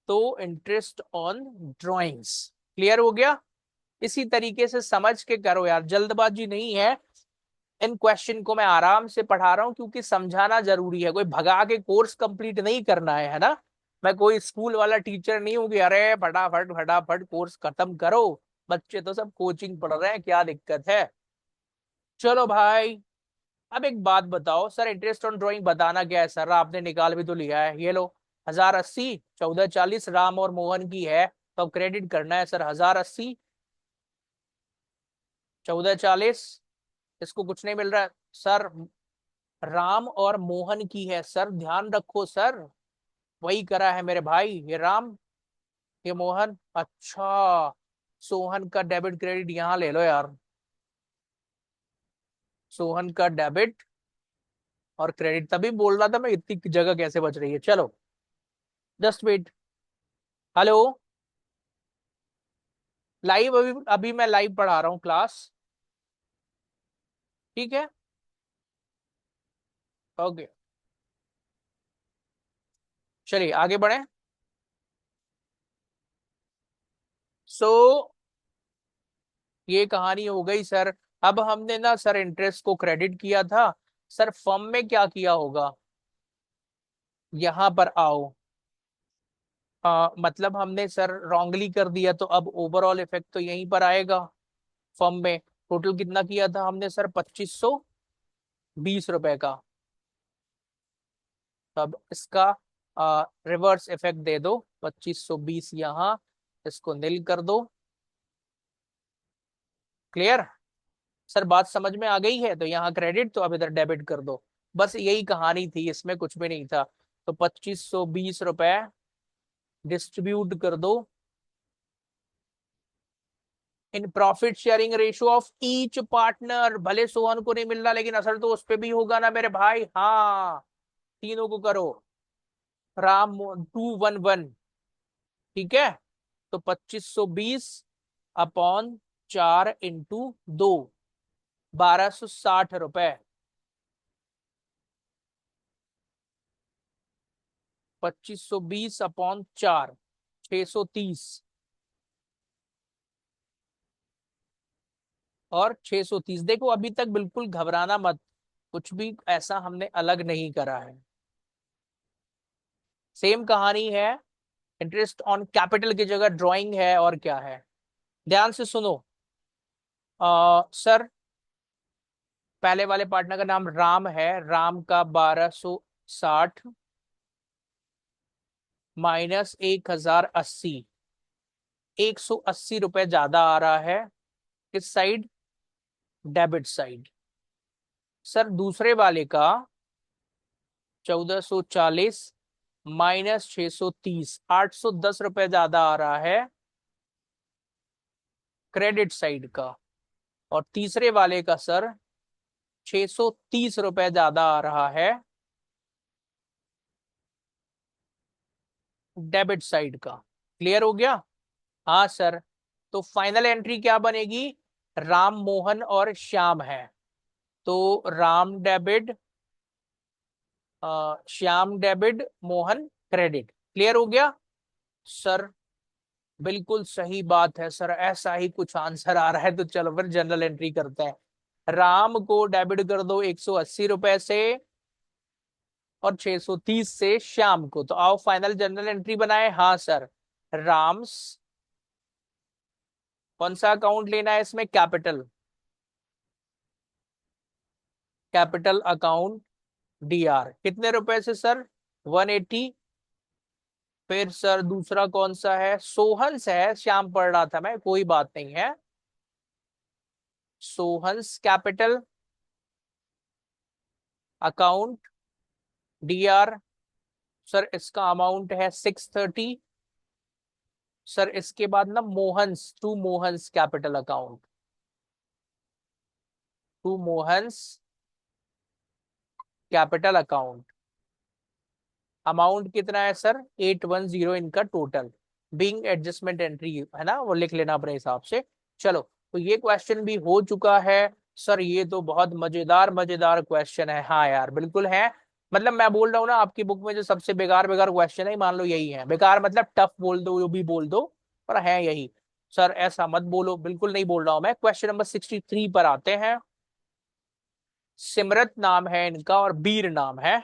S1: तो इंटरेस्ट ऑन ड्राइंग्स क्लियर हो गया। इसी तरीके से समझ के करो यार, जल्दबाजी नहीं है। इन क्वेश्चन को मैं आराम से पढ़ा रहा हूँ क्योंकि समझाना जरूरी है, कोई भगा के कोर्स कंप्लीट नहीं करना है ना? मैं कोई स्कूल वाला टीचर नहीं हूँ कि अरे फटाफट फटाफट कोर्स खत्म करो। बच्चे तो सब कोचिंग पढ़ रहे हैं, क्या दिक्कत है? चलो भाई, अब एक बात बताओ सर, इंटरेस्ट ऑन ड्राइंग बताना क्या है सर? आपने निकाल भी तो लिया है, ये लो। 1080, 1440 राम और मोहन की है, तो अब क्रेडिट करना है सर। 1080, 1440, इसको कुछ नहीं मिल रहा है सर। राम और मोहन की है सर, ध्यान रखो सर। वही करा है मेरे भाई, ये राम, ये मोहन। अच्छा, सोहन का डेबिट क्रेडिट यहां ले लो यार। सोहन का डेबिट और क्रेडिट, तभी बोल रहा था मैं इतनी जगह कैसे बच रही है। चलो जस्ट वेट। हेलो, लाइव अभी अभी मैं लाइव पढ़ा रहा हूँ क्लास। ठीक है, ओके, चलिए आगे बढ़े। सो ये कहानी हो गई सर। अब हमने ना सर इंटरेस्ट को क्रेडिट किया था। सर फर्म में क्या किया होगा, यहां पर आओ। मतलब हमने सर रॉन्गली कर दिया, तो अब ओवरऑल इफेक्ट तो यहीं पर आएगा। फर्म में टोटल कितना किया था हमने सर, 2520 रुपए का। तब इसका रिवर्स इफेक्ट दे दो, 2520 यहाँ, इसको नील कर दो। क्लियर? सर बात समझ में आ गई है? तो यहाँ क्रेडिट, तो अब इधर डेबिट कर दो। बस यही कहानी थी, इसमें कुछ भी नहीं था। तो 2520 रुपए डिस्ट्रीब्यूट कर दो in profit sharing ratio of each partner. भले सोहन को नहीं मिल रहा, लेकिन असर तो उस पे भी होगा ना मेरे भाई। हाँ, तीनों को करो। राम 211, ठीक है। तो 2520/4 × 2, 1260 रुपए। 2520/4, 630। और 630, देखो अभी तक बिल्कुल घबराना मत, कुछ भी ऐसा हमने अलग नहीं करा है। सेम कहानी है। इंटरेस्ट ऑन कैपिटल की जगह ड्राइंग है, और क्या है। ध्यान से सुनो। सर पहले वाले पार्टनर का नाम राम है। राम का 1260 माइनस 1080, 180 रुपए ज्यादा आ रहा है। किस साइड? Debit side. सर दूसरे वाले का 1440 माइनस 630, 810 रुपए ज्यादा आ रहा है क्रेडिट साइड का। और तीसरे वाले का सर 630 रुपए ज्यादा आ रहा है डेबिट साइड का। क्लियर हो गया? हाँ सर। तो फाइनल एंट्री क्या बनेगी? राम, मोहन और श्याम है। तो Ram debit, Shyam debit, Mohan credit. Clear हो गया सर? बिल्कुल सही बात है सर, ऐसा ही कुछ आंसर आ रहा है। तो चलो फिर जनरल एंट्री करते हैं। राम को डेबिट कर दो 180 रुपए से, और 630 से श्याम को। तो आओ फाइनल जनरल एंट्री बनाए। हाँ सर, राम्स, कौन सा अकाउंट लेना है इसमें? Capital, capital account D R. कितने रुपए से सर? 180। फिर सर दूसरा कौन सा है? सोहंस है, श्याम पढ़ रहा था मैं, कोई बात नहीं है। Sohan's capital account DR. Sir इसका अमाउंट है 630। सर इसके बाद ना Mohan's, to Mohan's capital account, to Mohan's capital account. Amount कितना है सर? 810 इनका टोटल। बीइंग एडजस्टमेंट एंट्री है ना, वो लिख लेना अपने हिसाब से। चलो, तो ये क्वेश्चन भी हो चुका है। सर ये तो बहुत मजेदार मजेदार क्वेश्चन है। हाँ यार बिल्कुल है। मतलब मैं बोल रहा हूँ ना, आपकी बुक में जो सबसे बेकार बेकार क्वेश्चन है, मान लो यही है। बेकार मतलब टफ बोल दो, जो भी बोल दो, पर है यही। सर ऐसा मत बोलो, बिल्कुल नहीं बोल रहा हूं मैं। क्वेश्चन नंबर 63 पर आते हैं। सिमरत नाम है इनका और बीर नाम है।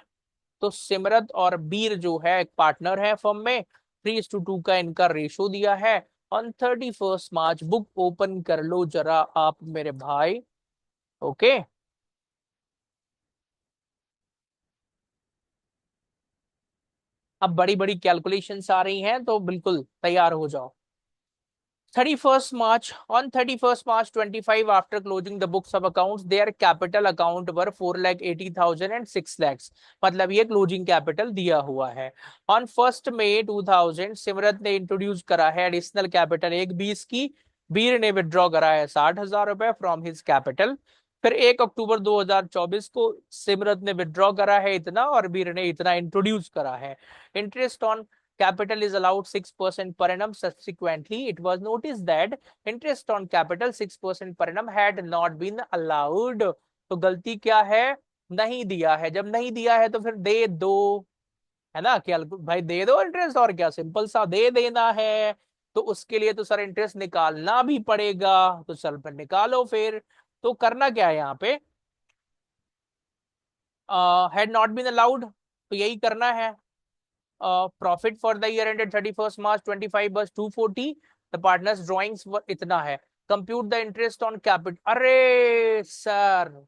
S1: तो सिमरत और बीर जो है एक पार्टनर है फर्म में। 3:2 का इनका रेशो दिया है। ऑन 31 मार्च बुक ओपन कर लो जरा आप मेरे भाई। ओके, अब बड़ी बड़ी कैलकुलेशंस आ रही हैं, तो बिल्कुल तैयार हो जाओ। 31st March, on 31st March 25, after closing the books of accounts, their capital account were 4,80,000 and 6 lakhs। मतलब ये क्लोजिंग कैपिटल दिया हुआ है। ऑन 1 May 2000 सिमरत ने इंट्रोड्यूस करा है एडिशनल कैपिटल 120 की। बीर ने विड्रॉ करा है 60,000 रुपए फ्रॉम हिज कैपिटल। फिर 1 अक्टूबर 2024 को सिमरत ने विड्रॉ करा है इतना, और बीर ने इतना इंट्रोड्यूस करा है। Interest on capital is allowed 6% per annum. Subsequently, it was noticed that interest on capital 6% per annum had not been allowed. तो गलती क्या है, नहीं दिया है। जब नहीं दिया है तो फिर दे दो, है ना, क्या भाई दे दो इंटरेस्ट, और क्या, सिंपल सा दे देना है। तो उसके लिए तो सर इंटरेस्ट निकालना भी पड़ेगा, तो सर पर निकालो फिर। तो करना क्या है यहाँ पे, हैड नॉट बीन अलाउड, तो यही करना है। Profit for the year ended 31 मार्च 25 बस 240, द पार्टनर्स ड्रॉइंग्स इतना है। Compute the interest on capital, अरे सर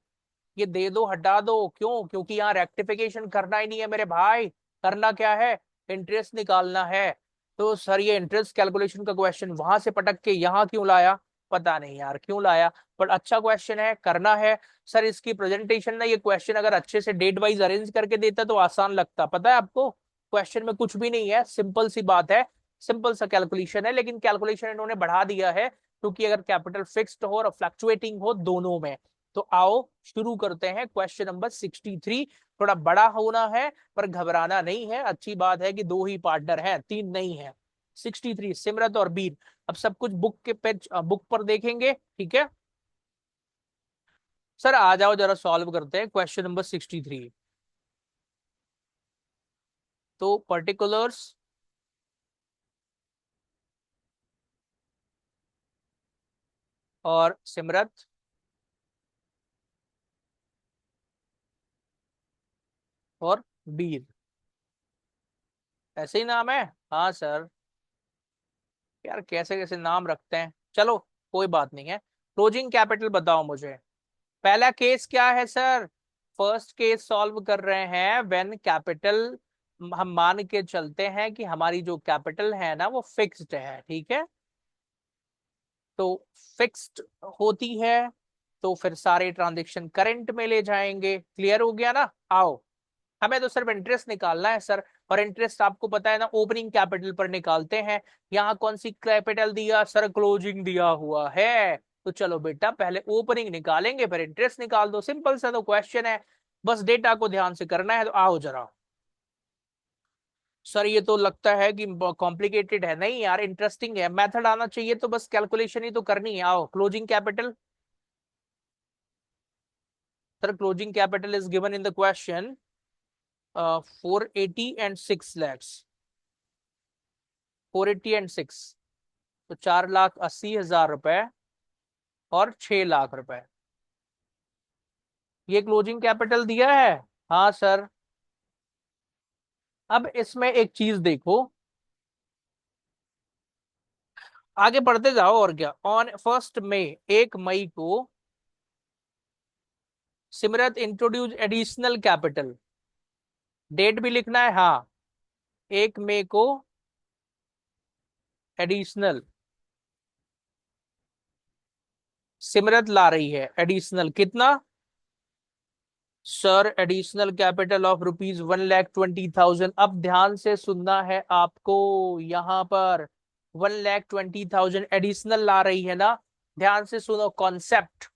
S1: ये दे दो, हटा दो, क्यों, क्योंकि यहाँ रेक्टिफिकेशन करना ही नहीं है मेरे भाई। करना क्या है, इंटरेस्ट निकालना है। तो सर ये इंटरेस्ट कैलकुलेशन का क्वेश्चन वहां से पटक के यहाँ क्यों लाया, पता नहीं यार क्यों लाया, बट अच्छा क्वेश्चन है, करना है। सर इसकी प्रेजेंटेशन ना, ये क्वेश्चन अगर अच्छे से डेट वाइज अरेंज करके देता तो आसान लगता, पता है आपको। क्वेश्चन में कुछ भी नहीं है, सिंपल सी बात है, सिंपल सा कैलकुलेशन है, लेकिन कैलकुलेशन इन्होंने बढ़ा दिया है क्योंकि अगर कैपिटल फिक्स्ड हो और फ्लक्चुएटिंग हो दोनों में। तो आओ शुरू करते हैं क्वेश्चन नंबर 63। थोड़ा बड़ा होना है पर घबराना नहीं है, अच्छी बात है कि दो ही पार्टनर हैं, तीन नहीं है। 63 सिमरत और बीर। अब सब कुछ बुक के पेज बुक पर देखेंगे, ठीक है। सर आ जाओ जरा सॉल्व करते हैं क्वेश्चन नंबर 63। तो पर्टिकुलर्स और सिमरत और बीर, ऐसे ही नाम है। हाँ सर, यार कैसे कैसे नाम रखते हैं, चलो कोई बात नहीं है। क्लोजिंग कैपिटल बताओ मुझे। पहला केस क्या है सर, फर्स्ट केस सॉल्व कर रहे हैं व्हेन कैपिटल, हम मान के चलते हैं कि हमारी जो कैपिटल है ना वो फिक्स्ड है, ठीक है। तो फिक्स्ड होती है तो फिर सारे ट्रांजेक्शन करंट में ले जाएंगे, क्लियर हो गया ना। आओ, हमें तो सिर्फ इंटरेस्ट निकालना है सर, और इंटरेस्ट आपको पता है ना ओपनिंग कैपिटल पर निकालते हैं। यहाँ कौन सी कैपिटल दिया सर, क्लोजिंग दिया हुआ है। तो चलो बेटा पहले ओपनिंग निकालेंगे फिर इंटरेस्ट निकाल दो, सिंपल सा तो क्वेश्चन है, बस डेटा को ध्यान से करना है। तो आओ जरा। सर ये तो लगता है कि कॉम्प्लिकेटेड है, नहीं यार इंटरेस्टिंग है, मेथड आना चाहिए, तो बस कैलकुलेशन ही तो करनी है। आओ closing capital, sir closing capital is given in the question 480 and 6 lakhs, 480 and 6, तो 4,80,000 रुपए और 6 लाख रुपए, ये क्लोजिंग कैपिटल दिया है। हाँ सर। अब इसमें एक चीज देखो, आगे बढ़ते जाओ, और क्या। ऑन 1 मई, 1 मई को Simrat introduce additional capital, date भी लिखना है हाँ। 1 मई को एडिशनल सिमरत ला रही है, एडिशनल कितना सर, एडिशनल कैपिटल ऑफ ₹1,20,000। अब ध्यान से सुनना है आपको, यहां पर 1,20,000 एडिशनल ला रही है ना, ध्यान से सुनो कॉन्सेप्ट।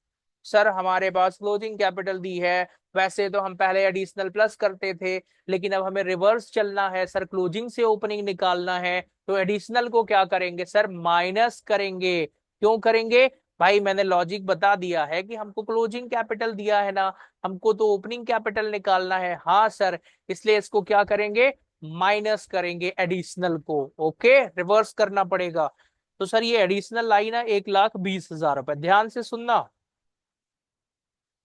S1: सर हमारे पास क्लोजिंग कैपिटल दी है, वैसे तो हम पहले एडिशनल प्लस करते थे, लेकिन अब हमें रिवर्स चलना है सर, क्लोजिंग से ओपनिंग निकालना है। तो एडिशनल को क्या करेंगे सर, माइनस करेंगे। क्यों करेंगे भाई, मैंने लॉजिक बता दिया है कि हमको क्लोजिंग कैपिटल दिया है ना, हमको तो ओपनिंग कैपिटल निकालना है। हाँ सर, इसलिए इसको क्या करेंगे, माइनस करेंगे एडिशनल को। ओके, रिवर्स करना पड़ेगा। तो सर ये एडिशनल लाई ना 1,20,000 रुपए, ध्यान से सुनना।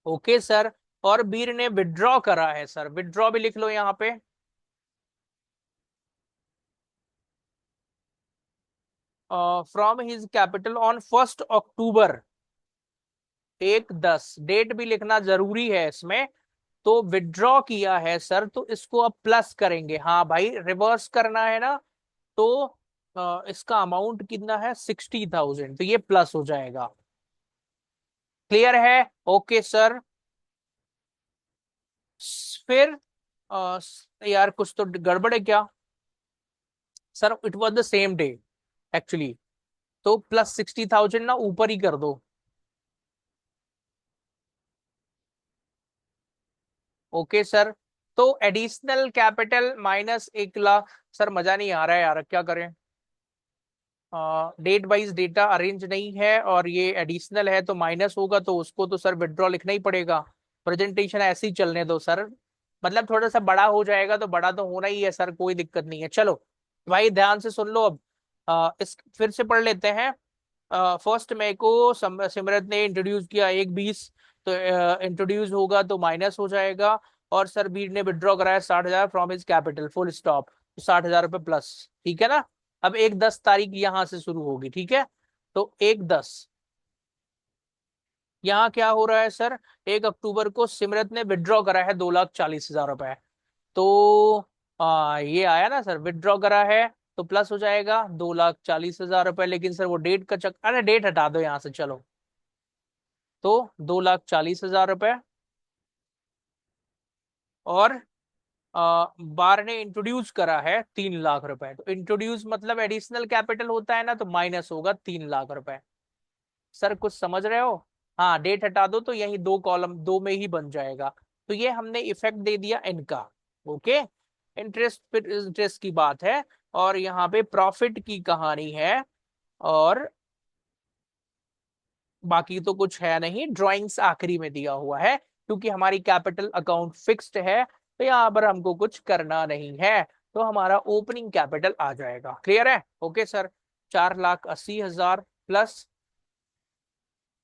S1: Okay sir. और बीर ने विड्रॉ करा है सर, विड्रॉ भी लिख लो यहाँ पे। From his capital on 1 October, 1/10, date भी लिखना जरूरी है इसमें। तो विड्रॉ किया है सर, तो इसको अब प्लस करेंगे, हाँ भाई रिवर्स करना है ना। तो इसका अमाउंट कितना है 60,000, तो ये प्लस हो जाएगा। क्लियर है, ओके सर। फिर यार कुछ तो गड़बड़ है क्या sir, it was the same day actually, तो +60,000 ना ऊपर ही कर दो। Okay sir. तो additional capital minus 1 lakh. Sir मजा नहीं आ रहा है यार, क्या करें। डेट वाइज डेटा अरेंज नहीं है और ये एडिशनल है तो माइनस होगा, तो उसको तो सर विड्रॉ लिखना ही पड़ेगा। प्रेजेंटेशन ऐसे ही चलने दो सर, मतलब थोड़ा सा बड़ा हो जाएगा तो बड़ा तो होना ही है सर, कोई दिक्कत नहीं है। चलो भाई ध्यान से सुन लो अब। इस फिर से पढ़ लेते हैं। फर्स्ट मई को सिमरत ने इंट्रोड्यूस किया 1/20, तो इंट्रोड्यूस होगा तो माइनस हो जाएगा। और सर बीर ने विड्रॉ कराया 60,000 from his capital, full stop, तो 60,000 रुपये प्लस। ठीक है ना। अब 1/10 तारीख यहां से शुरू होगी, ठीक है। तो 1/10 यहाँ क्या हो रहा है सर, 1 अक्टूबर को सिमरत ने विड्रॉ करा है 2,40,000 रुपए। तो ये आया ना सर, विड्रॉ करा है तो प्लस हो जाएगा 2,40,000 रुपए। लेकिन सर वो डेट का अरे डेट हटा दो यहां से, चलो। तो 2,40,000 रुपए। और बार ने इंट्रोड्यूस करा है 3 लाख रुपए, तो इंट्रोड्यूस मतलब एडिशनल कैपिटल होता है ना, तो माइनस होगा 3 लाख रुपए। सर कुछ समझ रहे हो। हाँ डेट हटा दो तो यही दो कॉलम दो में ही बन जाएगा। तो ये हमने इफेक्ट दे दिया इनका। ओके। इंटरेस्ट, फिर इंटरेस्ट की बात है और यहाँ पे प्रॉफिट की कहानी है। और बाकी तो कुछ है नहीं, ड्राइंग्स आखिरी में दिया हुआ है क्योंकि हमारी कैपिटल अकाउंट फिक्स्ड है, तो यहाँ पर हमको कुछ करना नहीं है। तो हमारा ओपनिंग कैपिटल आ जाएगा। क्लियर है। Okay sir. 4,80,000 plus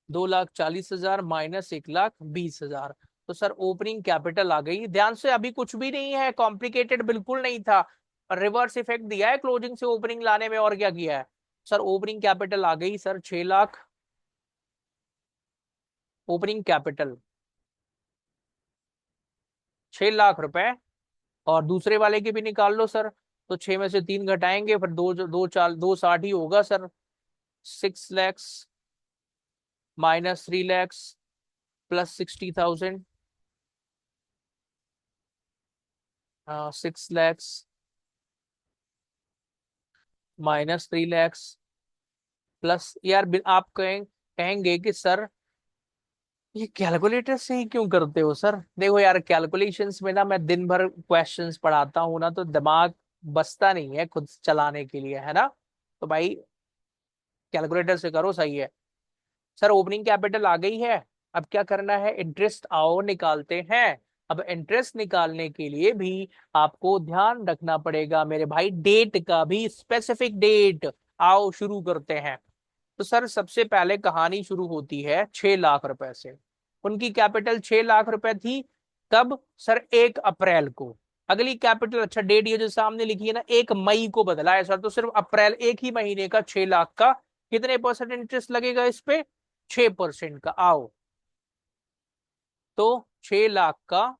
S1: 2,40,000 minus 1,20,000। तो सर ओपनिंग कैपिटल आ गई। ध्यान से, अभी कुछ भी नहीं है, कॉम्प्लिकेटेड बिल्कुल नहीं था। रिवर्स इफेक्ट दिया है क्लोजिंग से ओपनिंग लाने में, और क्या किया है। सर ओपनिंग कैपिटल आ गई sir 6 lakh. Opening capital 6 lakh रुपए। और दूसरे वाले के भी निकाल लो सर। तो 6 में से 3 घटाएंगे, फिर दो दो चार 2,60 ही होगा sir. 6 lakhs minus 3 lakhs plus 60,000। 6 lakhs minus 3 lakhs plus, यार आप कहेंगे कि सर ये कैलकुलेटर से ही क्यों करते हो सर। देखो यार, कैलकुलेशंस में ना मैं दिन भर क्वेश्चंस पढ़ाता हूँ ना, तो दिमाग बचता नहीं है खुद चलाने के लिए, है ना। तो भाई कैलकुलेटर से करो, सही है। सर ओपनिंग कैपिटल आ गई है। अब क्या करना है, इंटरेस्ट आओ निकालते हैं। अब इंटरेस्ट निकालने के लिए भी आपको ध्यान रखना पड़ेगा मेरे भाई, डेट का भी, स्पेसिफिक डेट। आओ शुरू करते हैं। तो सर सबसे पहले कहानी शुरू होती है 6 लाख रुपए से। उनकी कैपिटल 6 लाख रुपए थी। कब सर, 1 अप्रैल को। अगली कैपिटल, अच्छा डेट ये जो सामने लिखी है ना, 1 मई को बदला है सर, तो सिर्फ अप्रैल एक ही महीने का 6 लाख का कितने परसेंट इंटरेस्ट लगेगा इस पे, 6% का। आओ, तो 6 लाख का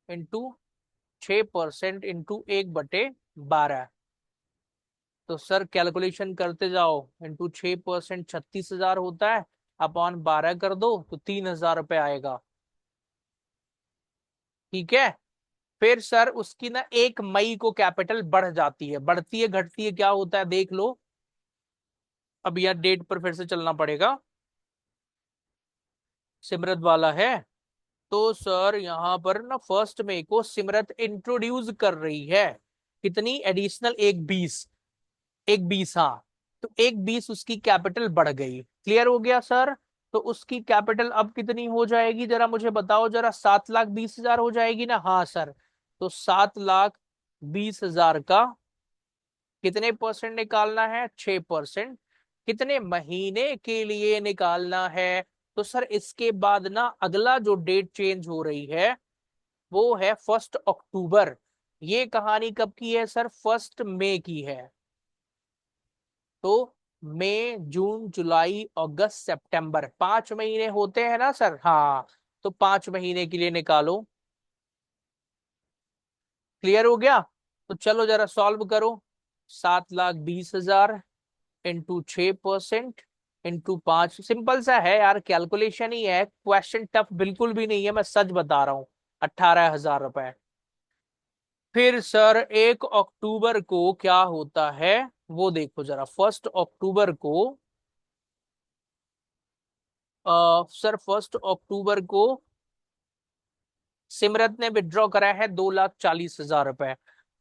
S1: इंटू 6% इंटू 1/12। तो सर कैलकुलेशन करते जाओ, इंटू 6% 36,000 होता है, अपॉन 12 कर दो तो 3,000 रुपये आएगा। ठीक है। फिर सर उसकी ना 1 मई को कैपिटल बढ़ जाती है, बढ़ती है घटती है क्या होता है देख लो। अब यह डेट पर फिर से चलना पड़ेगा, सिमरत वाला है। तो सर यहाँ पर ना 1 मई को सिमरत इंट्रोड्यूस कर रही है कितनी, एडिशनल 1/20। 1/20 हाँ। तो 1/20 उसकी कैपिटल बढ़ गई। क्लियर हो गया सर। तो उसकी कैपिटल अब कितनी हो जाएगी जरा मुझे बताओ जरा, 7,20,000 हो जाएगी ना। हाँ सर। तो 7,20,000 का कितने परसेंट निकालना है, 6%। कितने महीने के लिए निकालना है। तो सर इसके बाद ना अगला जो डेट चेंज हो रही है वो है 1 अक्टूबर। ये कहानी कब की है सर, 1 मई की है। तो मई जून जुलाई अगस्त सितंबर 5 महीने होते हैं ना सर। हाँ। तो 5 महीने के लिए निकालो। क्लियर हो गया। तो चलो जरा सॉल्व करो। 7,20,000 इंटू 6% इंटू 5, सिंपल सा है यार, कैलकुलेशन ही है, क्वेश्चन टफ बिल्कुल भी नहीं है, मैं सच बता रहा हूँ। 18,000 रुपए। फिर सर 1 अक्टूबर को क्या होता है वो देखो जरा। 1 अक्टूबर को सर 1 अक्टूबर को सिमरत ने विड्रॉ करा है 2,40,000 रुपए।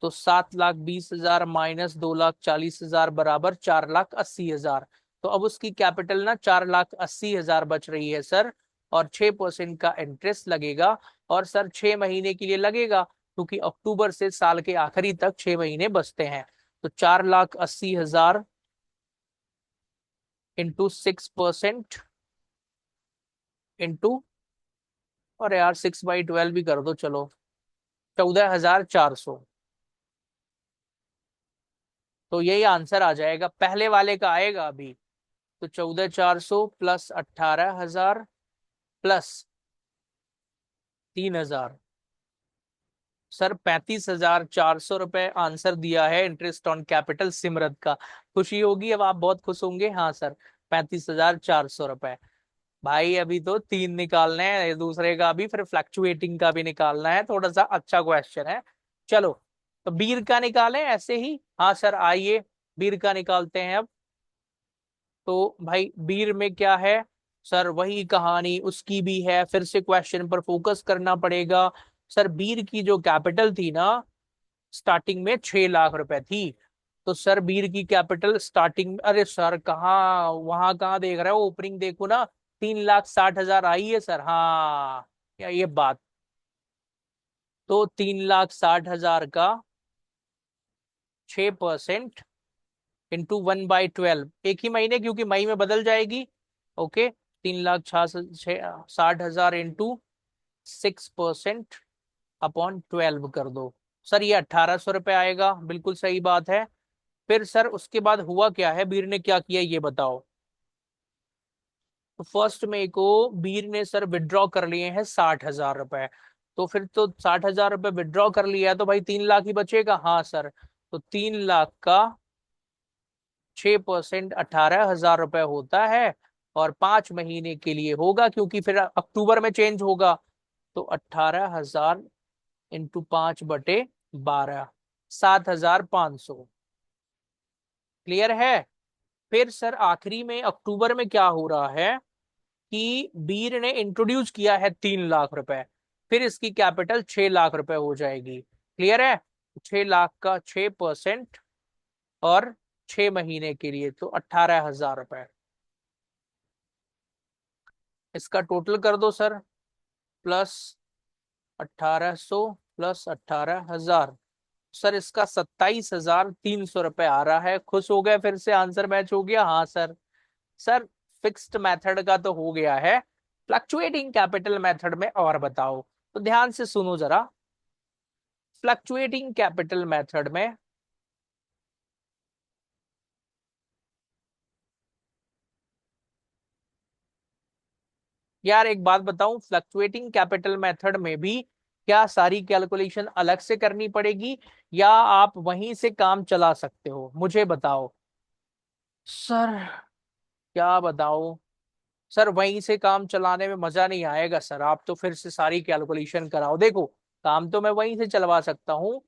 S1: तो 7,20,000 माइनस 2,40,000 बराबर 4,80,000। तो अब उसकी कैपिटल ना 4,80,000 बच रही है सर। और 6% का इंटरेस्ट लगेगा। और सर 6 महीने के लिए लगेगा, क्योंकि अक्टूबर से साल के आखिरी तक 6 महीने बचते हैं। तो 4,80,000 इंटू 6% इंटू, और यार 6/12 भी कर दो चलो, 14,400। तो यही आंसर आ जाएगा, पहले वाले का आएगा अभी। तो 14,400 प्लस 18,000 प्लस 3,000, सर 35,400 रुपए आंसर दिया है इंटरेस्ट ऑन कैपिटल सिमरत का। खुशी होगी अब, आप बहुत खुश होंगे। हाँ सर, 35,400 रुपए। भाई अभी तो 3 निकालने हैं, दूसरे का भी, फिर फ्लक्चुएटिंग का भी निकालना है। थोड़ा सा अच्छा क्वेश्चन है। चलो, तो बीर का निकालें ऐसे ही। हाँ सर आइए, बीर का निकालते हैं अब। तो भाई बीर में क्या है सर, वही कहानी उसकी भी है, फिर से क्वेश्चन पर फोकस करना पड़ेगा। सर बीर की जो कैपिटल थी ना, स्टार्टिंग में 6 लाख रुपए थी। तो सर बीर की कैपिटल स्टार्टिंग, अरे सर कहाँ, वहां कहाँ देख रहे हो, ओपनिंग देखो ना, 3,60,000 आई है सर। हाँ, या ये बात। तो 3,60,000 का 6% इंटू 1/12, एक ही महीने, क्योंकि मई में बदल जाएगी। ओके, 3,60,000 इंटू 6% अपॉन 12 कर दो। सर ये 1,800 रुपये आएगा, बिल्कुल सही बात है। फिर सर उसके बाद हुआ क्या है, बीर ने क्या किया ये बताओ। तो फर्स्ट में को बीर ने सर विड्रॉ कर लिए हैं 60,000 रुपए। तो फिर तो 60,000 रुपए विड्रॉ कर लिया है, तो भाई 3 लाख ही बचेगा। हाँ सर, तो 3 लाख का 6% 18,000 रुपए होता है। और 5 महीने के लिए होगा, क्योंकि फिर अक्टूबर में चेंज होगा। तो 18,000 इंटू 5/12, 7,500। क्लियर है। फिर सर आखिरी में अक्टूबर में क्या हो रहा है कि बीर ने इंट्रोड्यूस किया है 3 लाख रुपए। फिर इसकी कैपिटल 6 लाख रुपए हो जाएगी। क्लियर है। 6 लाख का 6% और 6 महीने के लिए तो 18,000 रुपए। इसका टोटल कर दो सर, प्लस 1,800 प्लस 18,000। सर इसका 27,300 रुपए आ रहा है। खुश हो गए, फिर से आंसर मैच हो गया। हाँ सर। सर फिक्स्ड मेथड का तो हो गया है, फ्लक्चुएटिंग कैपिटल मेथड में और बताओ। तो ध्यान से सुनो जरा, फ्लक्चुएटिंग कैपिटल मेथड में यार एक बात बताऊं, फ्लक्चुएटिंग कैपिटल मेथड में भी क्या सारी कैलकुलेशन अलग से करनी पड़ेगी, या आप वहीं से काम चला सकते हो, मुझे बताओ। सर क्या बताओ, सर वहीं से काम चलाने में मजा नहीं आएगा सर, आप तो फिर से सारी कैलकुलेशन कराओ। देखो, काम तो मैं वहीं से चलवा सकता हूँ,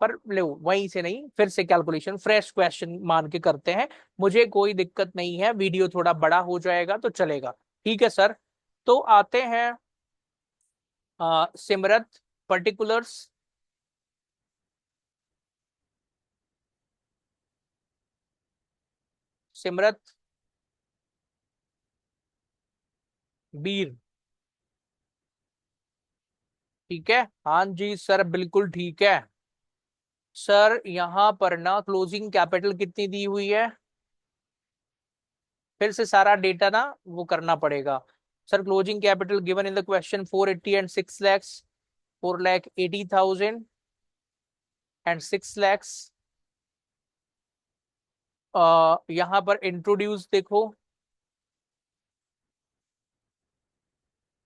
S1: पर लो वहीं से नहीं, फिर से कैलकुलेशन फ्रेश क्वेश्चन मान के करते हैं। मुझे कोई दिक्कत नहीं है, वीडियो थोड़ा बड़ा हो जाएगा तो चलेगा। ठीक है सर। तो आते हैं सिमरत पर्टिकुलर्स। सिमरत बीर। ठीक है, हाँ जी सर बिल्कुल ठीक है। सर यहाँ पर ना क्लोजिंग कैपिटल कितनी दी हुई है, फिर से सारा डेटा ना वो करना पड़ेगा। Sir closing capital given in the question 480 and 6 lakhs, 4,80,000 and 6 lakhs। यहाँ पर इंट्रोड्यूस देखो,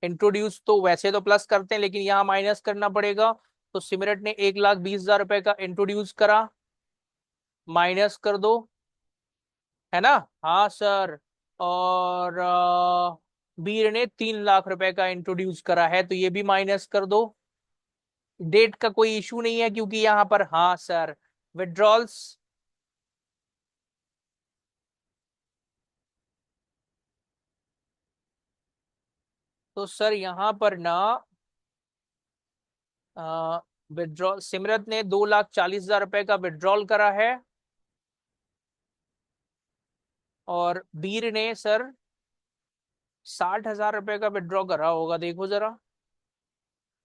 S1: इंट्रोड्यूस तो वैसे तो प्लस करते हैं, लेकिन यहाँ माइनस करना पड़ेगा। तो सिमरट ने 1,20,000 रुपए का इंट्रोड्यूस करा, माइनस कर दो, है ना। हाँ सर। और बीर ने 3 लाख रुपए का इंट्रोड्यूस करा है, तो ये भी माइनस कर दो। डेट का कोई इशू नहीं है, क्योंकि यहाँ पर, हाँ सर, विड्रॉल्स। तो सर यहाँ पर ना विड्रॉ सिमरत ने 2,40,000 रुपए का विड्रॉल करा है, और वीर ने सर 60,000 रुपए का विड्रॉ करा होगा, देखो जरा।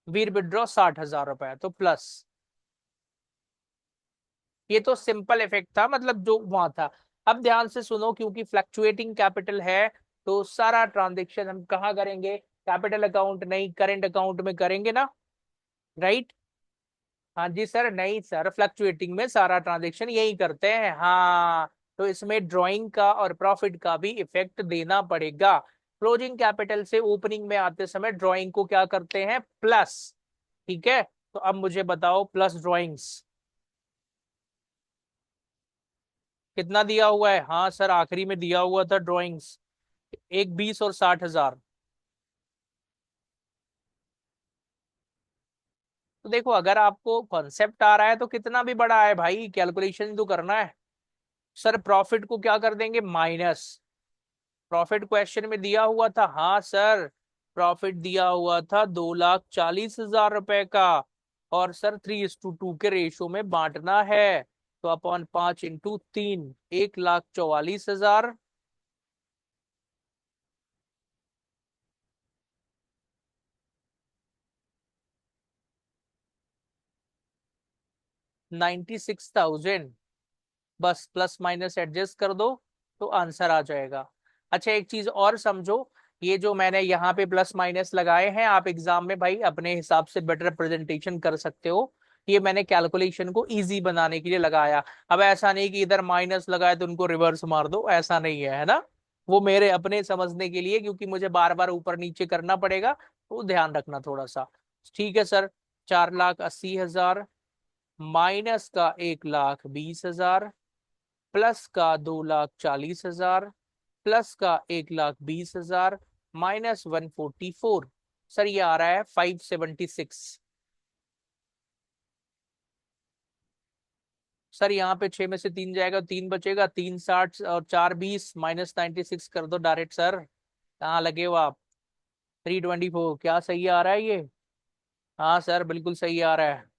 S1: वीर विड्रॉ 60,000 रुपए, तो प्लस। ये तो सिंपल इफेक्ट था, मतलब जो वहां था। अब ध्यान से सुनो, क्योंकि फ्लक्चुएटिंग कैपिटल है, तो सारा ट्रांजेक्शन हम कहाँ करेंगे? कैपिटल अकाउंट नहीं, करेंट अकाउंट में करेंगे ना, राइट? हाँ जी सर, नहीं सर, फ्लक्चुएटिंग में सारा ट्रांजेक्शन यही करते हैं, हाँ। तो इसमें ड्राइंग का और प्रॉफिट का भी इफेक्ट देना पड़ेगा। क्लोजिंग कैपिटल से ओपनिंग में आते समय ड्राइंग को क्या करते हैं? प्लस। ठीक है, तो अब मुझे बताओ प्लस ड्राइंग्स कितना दिया हुआ है? हाँ सर, आखिरी में दिया हुआ था ड्राइंग्स, एक 20 और 60,000। तो देखो, अगर आपको कॉन्सेप्ट आ रहा है तो कितना भी बड़ा है भाई, कैलकुलेशन तो करना है। सर प्रॉफिट को क्या कर देंगे? माइनस। प्रॉफिट क्वेश्चन में दिया हुआ था, हाँ सर, प्रॉफिट दिया हुआ था 2,40,000 रुपए का, और सर 3:2 के रेशो में बांटना है, तो अपॉन 5 × 3, 1,44,000। 96,000। बस प्लस माइनस एडजस्ट कर दो, तो आंसर आ जाएगा। अच्छा, एक चीज और समझो, ये जो मैंने यहाँ पे प्लस माइनस लगाए हैं, आप एग्जाम में भाई अपने हिसाब से बेटर प्रेजेंटेशन कर सकते हो। ये मैंने कैलकुलेशन को इजी बनाने के लिए लगाया। अब ऐसा नहीं कि इधर माइनस लगाए तो उनको रिवर्स मार दो, ऐसा नहीं है ना। वो मेरे अपने समझने के लिए, क्योंकि मुझे बार बार ऊपर नीचे करना पड़ेगा, तो ध्यान रखना थोड़ा सा। ठीक है सर, 4,80,000 माइनस का 1,20,000 प्लस का 2,40,000 प्लस का 1,20,000 -144। सर ये आ रहा है 576। सर यहाँ पे 6 में से 3 जाएगा, 3 बचेगा, 3,60 और 4,20 -96 कर दो डायरेक्ट सर। कहाँ लगे हो आप? 324 क्या सही आ रहा है ये? हाँ सर, बिल्कुल सही आ रहा है।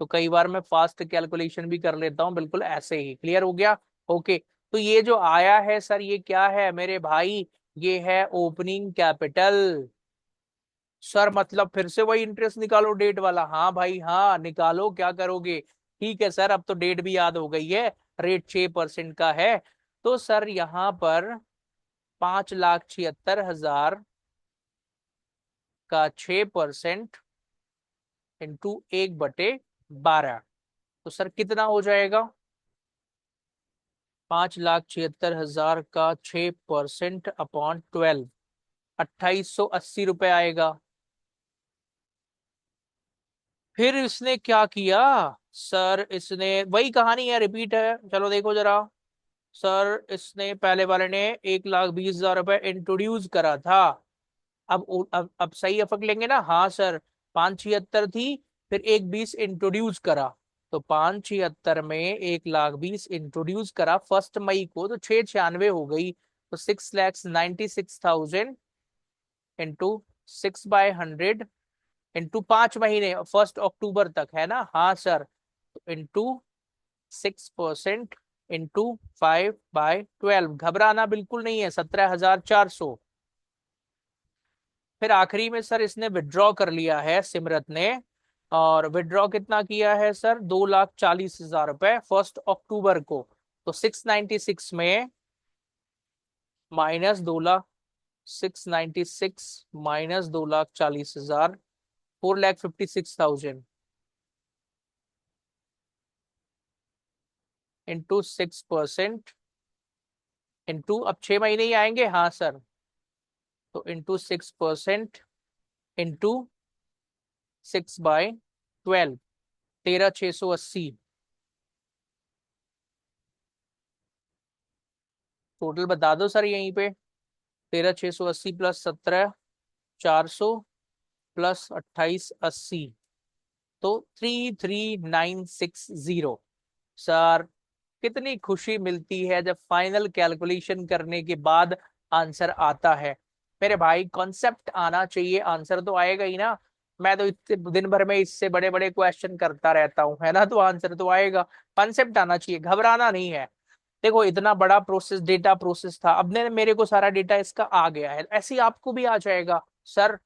S1: तो कई बार मैं फास्ट कैलकुलेशन भी कर लेता हूँ, बिल्कुल ऐसे ही। क्लियर हो गया? ओके। तो ये जो आया है सर, ये क्या है मेरे भाई? ये है ओपनिंग कैपिटल। सर मतलब फिर से वही इंटरेस्ट निकालो डेट वाला? हाँ भाई हाँ, निकालो, क्या करोगे? ठीक है सर, अब तो डेट भी याद हो गई है। रेट 6% का है। तो सर यहाँ पर 5,76,000 का 6% इंटू 1/12, तो सर कितना हो जाएगा? 5,76,000 का 6% अपॉन 12, 2,880 रुपए आएगा। फिर इसने क्या किया? सर इसने वही कहानी है, रिपीट है, चलो देखो जरा। सर इसने पहले वाले ने 1,20,000 रुपए इंट्रोड्यूस करा था। अब सही अफक लेंगे ना? हाँ सर, 576 थी, फिर 1,20 इंट्रोड्यूस करा, तो 576 में 1,20,000 इंट्रोड्यूस करा 1 मई को, तो 696 हो गई। तो 6,96,000 इंटू 6/100 इंटू 5 महीने, 1 अक्टूबर तक है ना? हाँ सर, इंटू 6% इंटू 5/12। घबराना बिल्कुल नहीं है, 17,400। फिर आखिरी में सर इसने विड्रॉ कर लिया है सिमरत ने, और विड्रॉ कितना किया है सर? 2,40,000 रुपए 1 अक्टूबर को। तो 696 में -2,696 -2,40,000, 4,56,000 इंटू 6% इंटू, अब 6 महीने ही आएंगे, हाँ सर, तो इंटू 6% इंटू 6/12, 13,680। टोटल बता दो सर यहीं पे। 13,680 प्लस 17,400 प्लस 28,80, तो 33,960। सर कितनी खुशी मिलती है जब फाइनल कैलकुलेशन करने के बाद आंसर आता है। मेरे भाई कॉन्सेप्ट आना चाहिए, आंसर तो आएगा ही ना। मैं तो इतने दिन भर में इससे बड़े बड़े क्वेश्चन करता रहता हूँ, है ना, तो आंसर तो आएगा। कॉन्सेप्ट आना चाहिए, घबराना नहीं है। देखो इतना बड़ा प्रोसेस, डेटा प्रोसेस था, अब ने मेरे को सारा डेटा इसका आ गया है, ऐसे ही आपको भी आ जाएगा। सर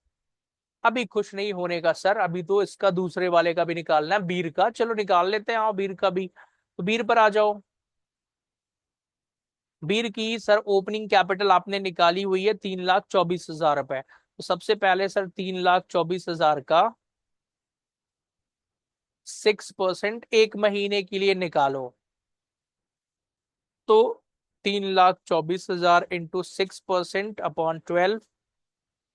S1: अभी खुश नहीं होने का सर, अभी तो इसका दूसरे वाले का भी निकालना है, बीर का। चलो निकाल लेते हैं, आओ बीर का भी। तो बीर पर आ जाओ। बीर की सर ओपनिंग कैपिटल आपने निकाली हुई है 3,24,000 रुपए। तो सबसे पहले सर 3,24,000 का 6% एक महीने के लिए निकालो। तो 3,24,000 इंटू 6% अपॉन 12,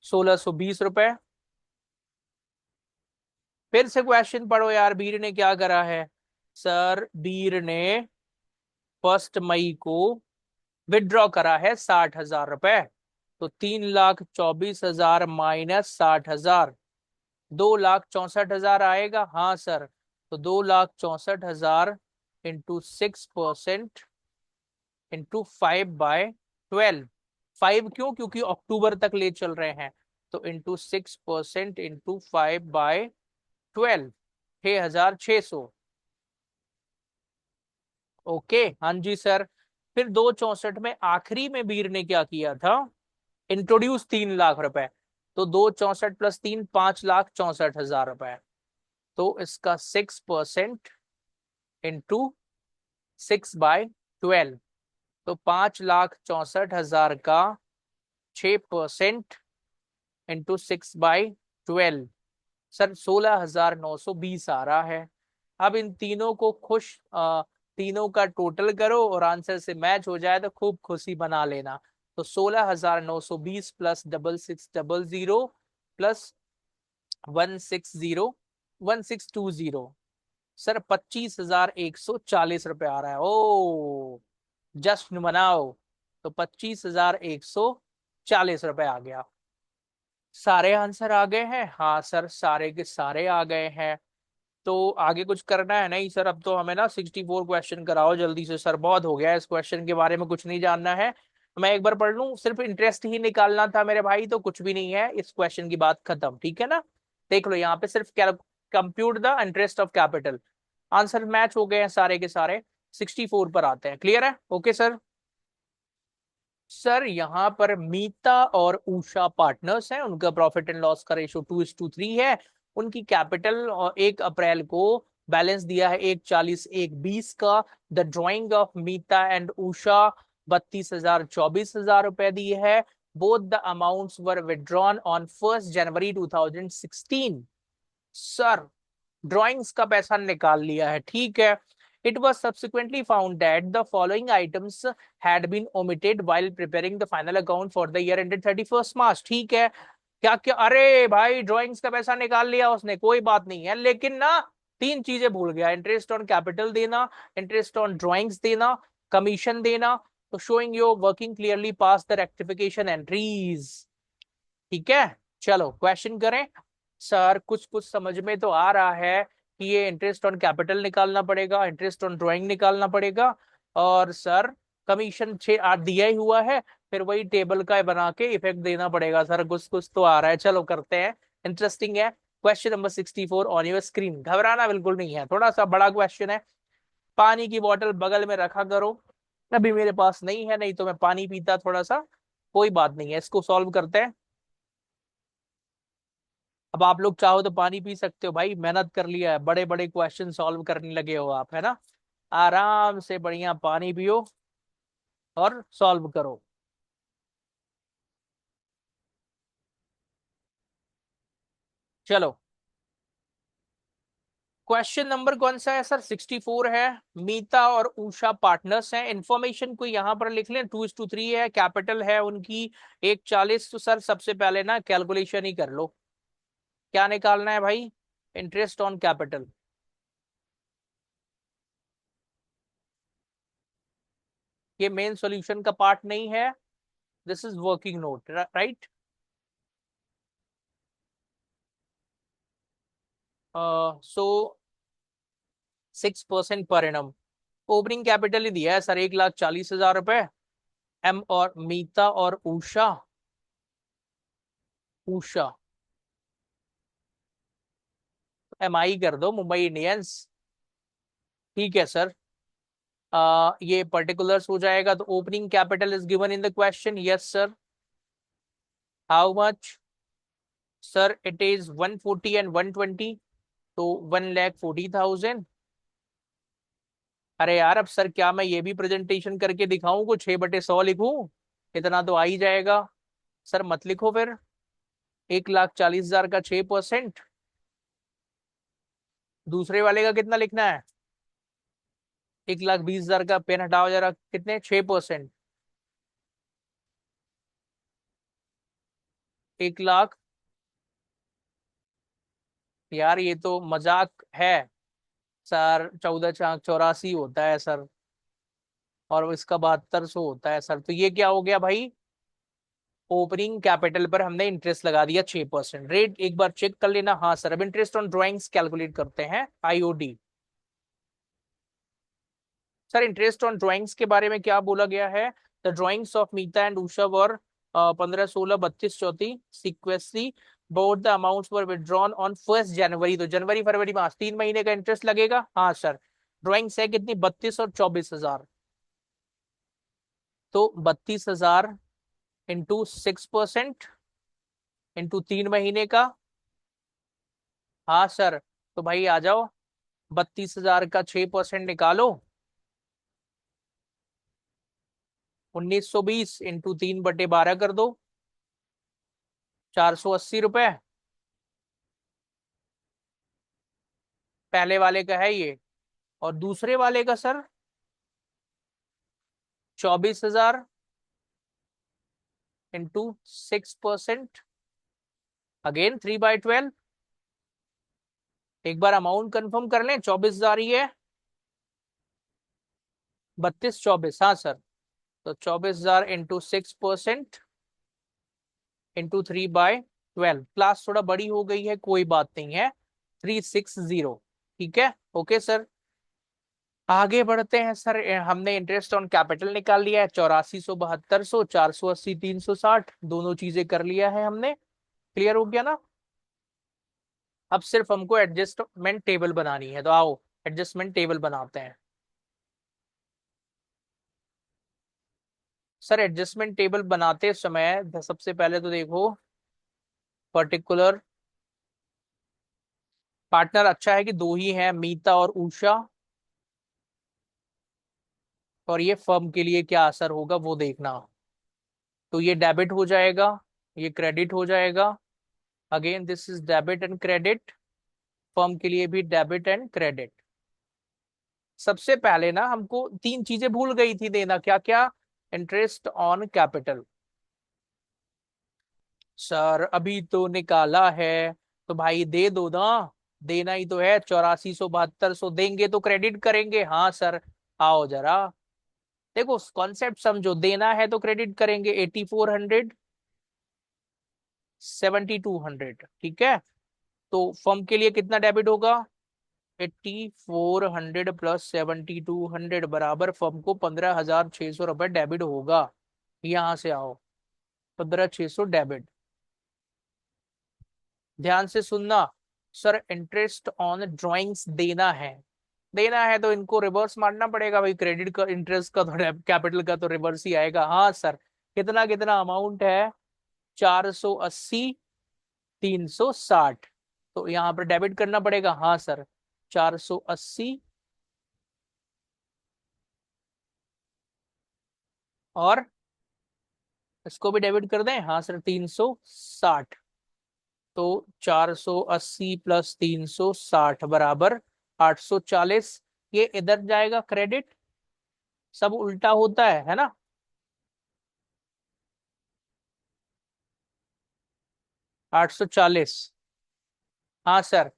S1: 1,620 रुपए। फिर से क्वेश्चन पढ़ो यार, बीर ने क्या करा है। सर बीर ने 1 मई को विड्रॉ करा है 60,000 रुपए। तो 3,24,000 माइनस 60,000, 2,64,000 आएगा। हाँ सर, तो 2,64,000 इंटू 6% इंटू 5/12। 5 क्यों, क्योंकि अक्टूबर तक ले चल रहे हैं। तो इंटू 6% इंटू 5/12, 6,600। ओके हाँ जी सर। फिर 2,64 में आखिरी में बीर ने क्या किया था, इंट्रोड्यूस 3 लाख रुपए। तो 2,64 प्लस 3, 5,64,000 रुपए। तो इसका 6% इंटू 6/12, तो 5,64,000 का 6% इंटू 6/12, सर 16,920 आ रहा है। अब इन तीनों को तीनों का टोटल करो और आंसर से मैच हो जाए तो खूब खुशी बना लेना। तो 16,920 प्लस 6,600 प्लस 1,620 सर 25,140 रुपये आ रहा है। ओ जश्न मनाओ। तो 25,140 रुपये आ गया। सारे आंसर आ गए हैं, हाँ सर सारे के सारे आ गए हैं। तो आगे कुछ करना है नहीं सर, अब तो हमें ना 64 क्वेश्चन कराओ जल्दी से सर, बहुत हो गया, इस क्वेश्चन के बारे में कुछ नहीं जानना है। मैं एक बार पढ़ लूं, सिर्फ इंटरेस्ट ही निकालना था मेरे भाई, तो कुछ भी नहीं है, इस क्वेश्चन की बात खत्म, ठीक है ना। देख लो यहाँ पे सिर्फ compute the interest of capital. Answer match हो गए हैं सारे के सारे। 64 पर आते हैं, क्लियर है, ओके सर। सर यहाँ पर मीता और उषा पार्टनर्स हैं, उनका प्रॉफिट एंड लॉस का रेशो 2:3 है। उनकी कैपिटल 1 अप्रैल को बैलेंस दिया है 1,40 1,20 का। The drawing of Meeta and Usha 32,000 24,000 रुपए दी है। Both the amounts were withdrawn on 1 January 2016। Sir drawings का पैसा निकाल लिया है, ठीक है। It was subsequently found that the following items had been omitted while preparing the final account for the year ended 31 March. ठीक है, क्या क्या, अरे भाई ड्राइंग्स का पैसा निकाल लिया उसने, कोई बात नहीं है, लेकिन ना 3 चीजें भूल गया, इंटरेस्ट ऑन कैपिटल देना, इंटरेस्ट ऑन ड्राइंग्स देना, कमीशन देना। तो showing your working clearly pass the rectification entries. ठीक है, चलो क्वेश्चन करें। सर कुछ कुछ समझ में तो आ रहा है कि ये इंटरेस्ट ऑन कैपिटल निकालना पड़ेगा, इंटरेस्ट ऑन ड्राइंग निकालना पड़ेगा, और सर कमीशन 6 8 दिया ही हुआ है, फिर वही टेबल का बना के इफेक्ट देना पड़ेगा। सर कुछ कुछ तो आ रहा है, चलो करते हैं, इंटरेस्टिंग है। Question number 64 on your screen, घबराना बिल्कुल नहीं है, थोड़ा सा बड़ा क्वेश्चन है। पानी की बोतल बगल में रखा करो। अभी मेरे पास नहीं है, नहीं तो मैं पानी पीता थोड़ा सा, कोई बात नहीं है, इसको सॉल्व करते हैं। अब आप लोग चाहो तो पानी पी सकते हो भाई, मेहनत कर लिया है, बड़े बड़े क्वेश्चन सॉल्व करने लगे हो आप, है ना। आराम से बढ़िया पानी पियो और सॉल्व करो। चलो क्वेश्चन नंबर कौन सा है सर, 64 है। मीता और उषा पार्टनर्स हैं, इंफॉर्मेशन को यहां पर लिख लें, 2:3 है, कैपिटल है उनकी 1,40। तो सर सबसे पहले ना कैलकुलेशन ही कर लो, क्या निकालना है भाई, इंटरेस्ट ऑन कैपिटल। ये मेन सॉल्यूशन का पार्ट नहीं है, this is working note, right. So 6% per annum. Opening capital ही दिया है सर 1,40,000 रुपए। एम और मीता और उषा, उषा MI कर दो, मुंबई इंडियंस। ठीक है सर। ये पर्टिकुलर्स हो जाएगा, तो opening capital is given in the question, yes sir. How much sir? It is 140 and 120, तो 1,40,000। अरे यार, अब सर क्या मैं ये भी प्रेजेंटेशन करके दिखाऊं, को 6/100 लिखूं? इतना तो आ ही जाएगा। सर मत लिखो फिर। 1,40,000 का 6%। दूसरे वाले का कितना लिखना है? 1,20,000 का पेन हटाओ जरा, कितने? 6%। 1,00,000। यार ये तो मजाक है सर। 14 चाक 84 होता है सर, और इसका 7200 होता है सर। तो ये क्या हो गया भाई? ओपनिंग कैपिटल पर हमने इंटरेस्ट लगा दिया 6%। रेट एक बार चेक कर लेना। हाँ सर, अब इंटरेस्ट ऑन ड्राइंग्स कैलकुलेट करते हैं, IOD। Sir interest on drawings के बारे में क्या बोला गया है? The drawings of Meeta and Usha were 15, 16, 32, 34 sequentially, both the amounts were withdrawn on 1 January. तो जनवरी फरवरी मार्च 3 महीने का इंटरेस्ट लगेगा। हाँ सर। ड्राइंग्स है कितनी? 32 और 24,000। तो 32,000 इंटू 6% इंटू 3 महीने का। हाँ सर। तो भाई आ जाओ, 32,000 का 6% निकालो, 1920 इंटू 3/12 कर दो, 480 रुपए। पहले वाले का है ये। और दूसरे वाले का सर 24,000 इंटू 6%, अगेन 3/12। एक बार अमाउंट कंफर्म कर लें, 24,000 ही है। 32, 24, हाँ सर। तो 24,000 इंटू 6% इंटू 3/12। क्लास थोड़ा बड़ी हो गई है, कोई बात नहीं है। 360। ठीक है, ओके सर। आगे बढ़ते हैं सर। हमने इंटरेस्ट ऑन कैपिटल निकाल लिया है, 8400, 7200, 480, 360, दोनों चीजें कर लिया है हमने। क्लियर हो गया ना? अब सिर्फ हमको एडजस्टमेंट टेबल बनानी है, तो आओ एडजस्टमेंट टेबल बनाते हैं। सर एडजस्टमेंट टेबल बनाते समय सबसे पहले तो देखो, पर्टिकुलर पार्टनर अच्छा है कि दो ही हैं, मीता और उषा। और ये फर्म के लिए क्या असर होगा वो देखना। तो ये डेबिट हो जाएगा, ये क्रेडिट हो जाएगा। Again this is debit and credit. Firm के लिए भी डेबिट एंड क्रेडिट। सबसे पहले ना हमको तीन चीजें भूल गई थी देना, क्या क्या? Interest on capital. सर अभी तो निकाला है, तो भाई दे दो ना। देना ही तो है, 8400, 7200 देंगे तो क्रेडिट करेंगे। हाँ सर। आओ जरा, देखो कॉन्सेप्ट समझो। देना है तो क्रेडिट करेंगे, 8400, 7200। ठीक है। तो फर्म के लिए कितना डेबिट होगा? 8400 प्लस 7200 बराबर फर्म को 15,600 रुपए डेबिट होगा। यहां से आओ, 15,600 डेबिट। ध्यान से सुनना। सर इंटरेस्ट ऑन ड्राइंग्स देना है। देना है तो इनको रिवर्स मारना पड़ेगा भाई, क्रेडिट का इंटरेस्ट का तो कैपिटल का तो रिवर्स ही आएगा। हाँ सर। कितना कितना अमाउंट है? 480, 360। तो यहाँ पर डेबिट करना पड़ेगा। हाँ सर। 480 और इसको भी डेबिट कर दें। हाँ सर, 360। तो 480 प्लस 360 बराबर 840। ये इधर जाएगा क्रेडिट। सब उल्टा होता है ना? 840। हाँ सर।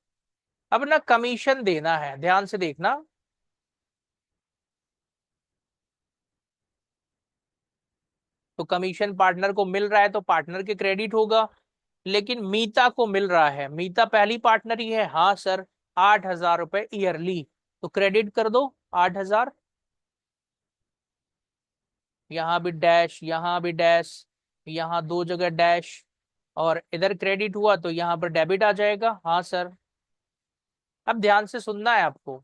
S1: अब ना कमीशन देना है, ध्यान से देखना। तो कमीशन पार्टनर को मिल रहा है तो पार्टनर के क्रेडिट होगा। लेकिन मीता को मिल रहा है, मीता पहली पार्टनर ही है। हाँ सर। 8,000 रुपए ईयरली, तो क्रेडिट कर दो 8,000। यहाँ भी डैश, यहाँ भी डैश, यहाँ दो जगह डैश। और इधर क्रेडिट हुआ तो यहाँ पर डेबिट आ जाएगा। हाँ सर। अब ध्यान से सुनना है आपको।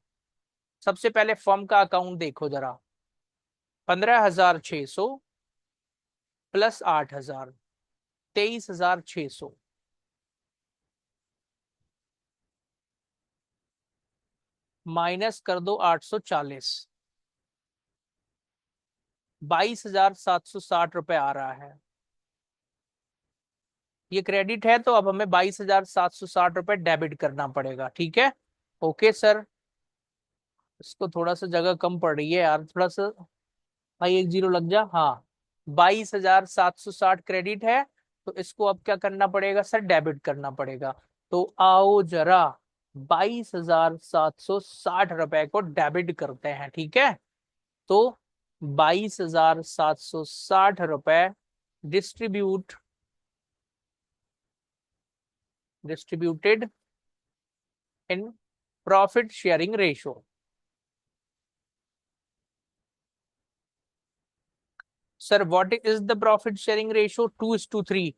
S1: सबसे पहले फर्म का अकाउंट देखो जरा। 15,600 प्लस 8,000, 23,600, माइनस कर दो 840, 22,760 रुपए आ रहा है। ये क्रेडिट है तो अब हमें 22,760 रुपए डेबिट करना पड़ेगा, ठीक है। ओके सर, इसको थोड़ा सा जगह कम पड़ रही है यार, थोड़ा सा भाई, एक जीरो लग जा। हाँ, 22,760 क्रेडिट है, तो इसको अब क्या करना पड़ेगा सर, डेबिट करना पड़ेगा। तो आओ जरा 22,760 रुपए को डेबिट करते हैं, ठीक है। तो 22,760 रुपए distribute distributed in profit sharing ratio. Sir what is the profit sharing ratio? 2:3।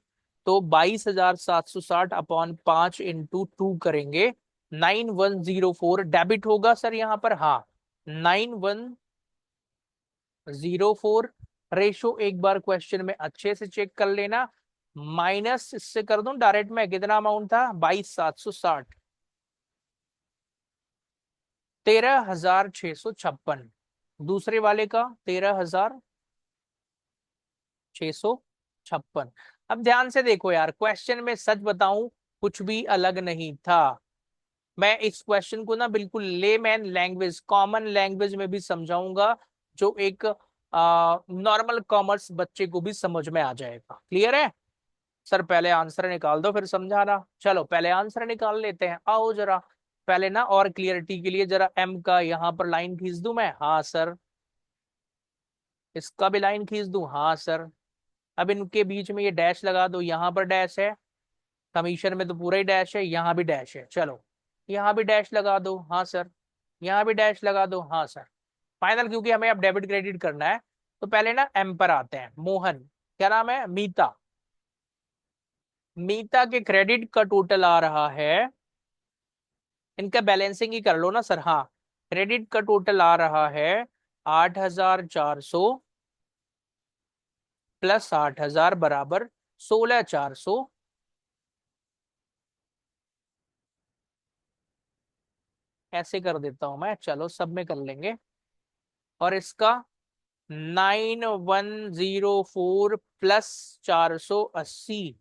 S1: तो 22,760 अपॉन 5 × 2 करेंगे, 9104 डेबिट होगा सर यहाँ पर। हाँ, 9104। रेशो एक बार क्वेश्चन में अच्छे से चेक कर लेना। माइनस इससे कर दूं डायरेक्ट में, कितना अमाउंट था? 22,760, 13,656। दूसरे वाले का 13,656। अब ध्यान से देखो यार, क्वेश्चन में सच बताऊं कुछ भी अलग नहीं था। मैं इस क्वेश्चन को ना बिल्कुल लेमैन लैंग्वेज, कॉमन लैंग्वेज में भी समझाऊंगा, जो एक नॉर्मल कॉमर्स बच्चे को भी समझ में आ जाएगा। क्लियर है सर? पहले आंसर निकाल दो फिर समझाना। चलो पहले आंसर निकाल लेते हैं, आओ जरा। पहले ना और क्लियरिटी के लिए जरा एम का यहाँ पर लाइन खींच दूं मैं। हाँ सर। इसका भी लाइन खींच दूं। हाँ सर। अब इनके बीच में ये डैश लगा दो, यहाँ पर डैश है, कमीशन में तो पूरा ही डैश है, यहाँ भी डैश है। चलो यहाँ भी डैश लगा दो। हाँ सर। यहाँ भी डैश लगा दो। हाँ सर। फाइनल, क्योंकि हमें अब डेबिट क्रेडिट करना है, तो पहले ना एम पर आते हैं। मोहन, क्या नाम है? मीता। मीता के क्रेडिट का टोटल आ रहा है, इनका बैलेंसिंग ही कर लो ना सर। हाँ, क्रेडिट का टोटल आ रहा है 8,400 प्लस 8,000 बराबर 16,400। ऐसे कर देता हूं मैं, चलो सब में कर लेंगे। और इसका 9,104 प्लस 480,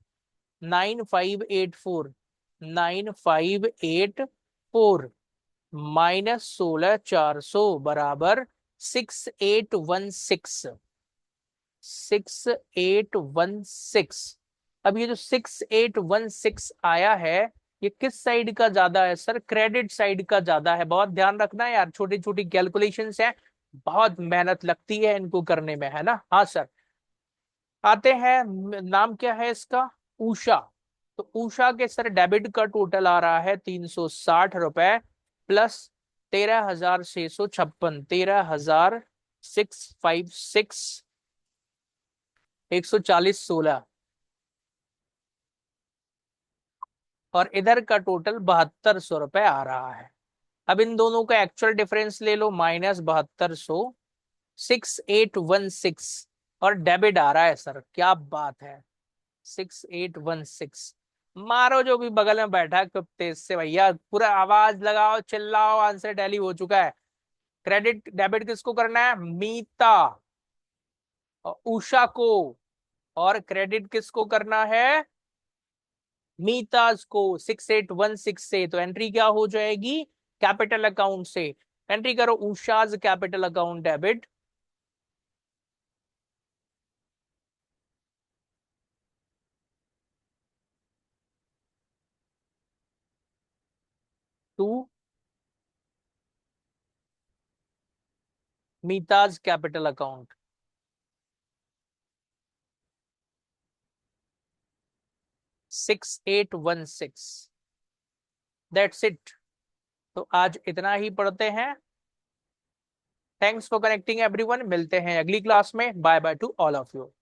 S1: 9,584, 9,584 माइनस 16,400 बराबर 6,816, 6,816। अब ये जो 6,816 आया है, ये किस साइड का ज्यादा है सर? क्रेडिट साइड का ज्यादा है। बहुत ध्यान रखना है यार, छोटी छोटी कैलकुलेशंस है, बहुत मेहनत लगती है इनको करने में, है ना। हाँ सर। आते हैं, नाम क्या है इसका? उषा। तो उषा के सर डेबिट का टोटल आ रहा है 360 रुपए प्लस 13,656, 13,656, 140, 16। और इधर का टोटल 7,200 रुपए आ रहा है। अब इन दोनों का एक्चुअल डिफरेंस ले लो, -7,200, 6,816। और डेबिट आ रहा है सर, क्या बात है, 6,816। मारो जो भी बगल में बैठा है खूब तेज से भैया, पूरा आवाज लगाओ, चिल्लाओ, आंसर टैली हो चुका है। क्रेडिट डेबिट किसको करना है? मीता और उषा को। और क्रेडिट किसको करना है? मीताज को 6,816 से। तो एंट्री क्या हो जाएगी? कैपिटल अकाउंट से। एंट्री करो, Usha's capital account debit to Meeta's capital account. 6,816। That's it. तो आज इतना ही पढ़ते हैं। Thanks for connecting everyone. मिलते हैं अगली क्लास में। Bye bye to all of you.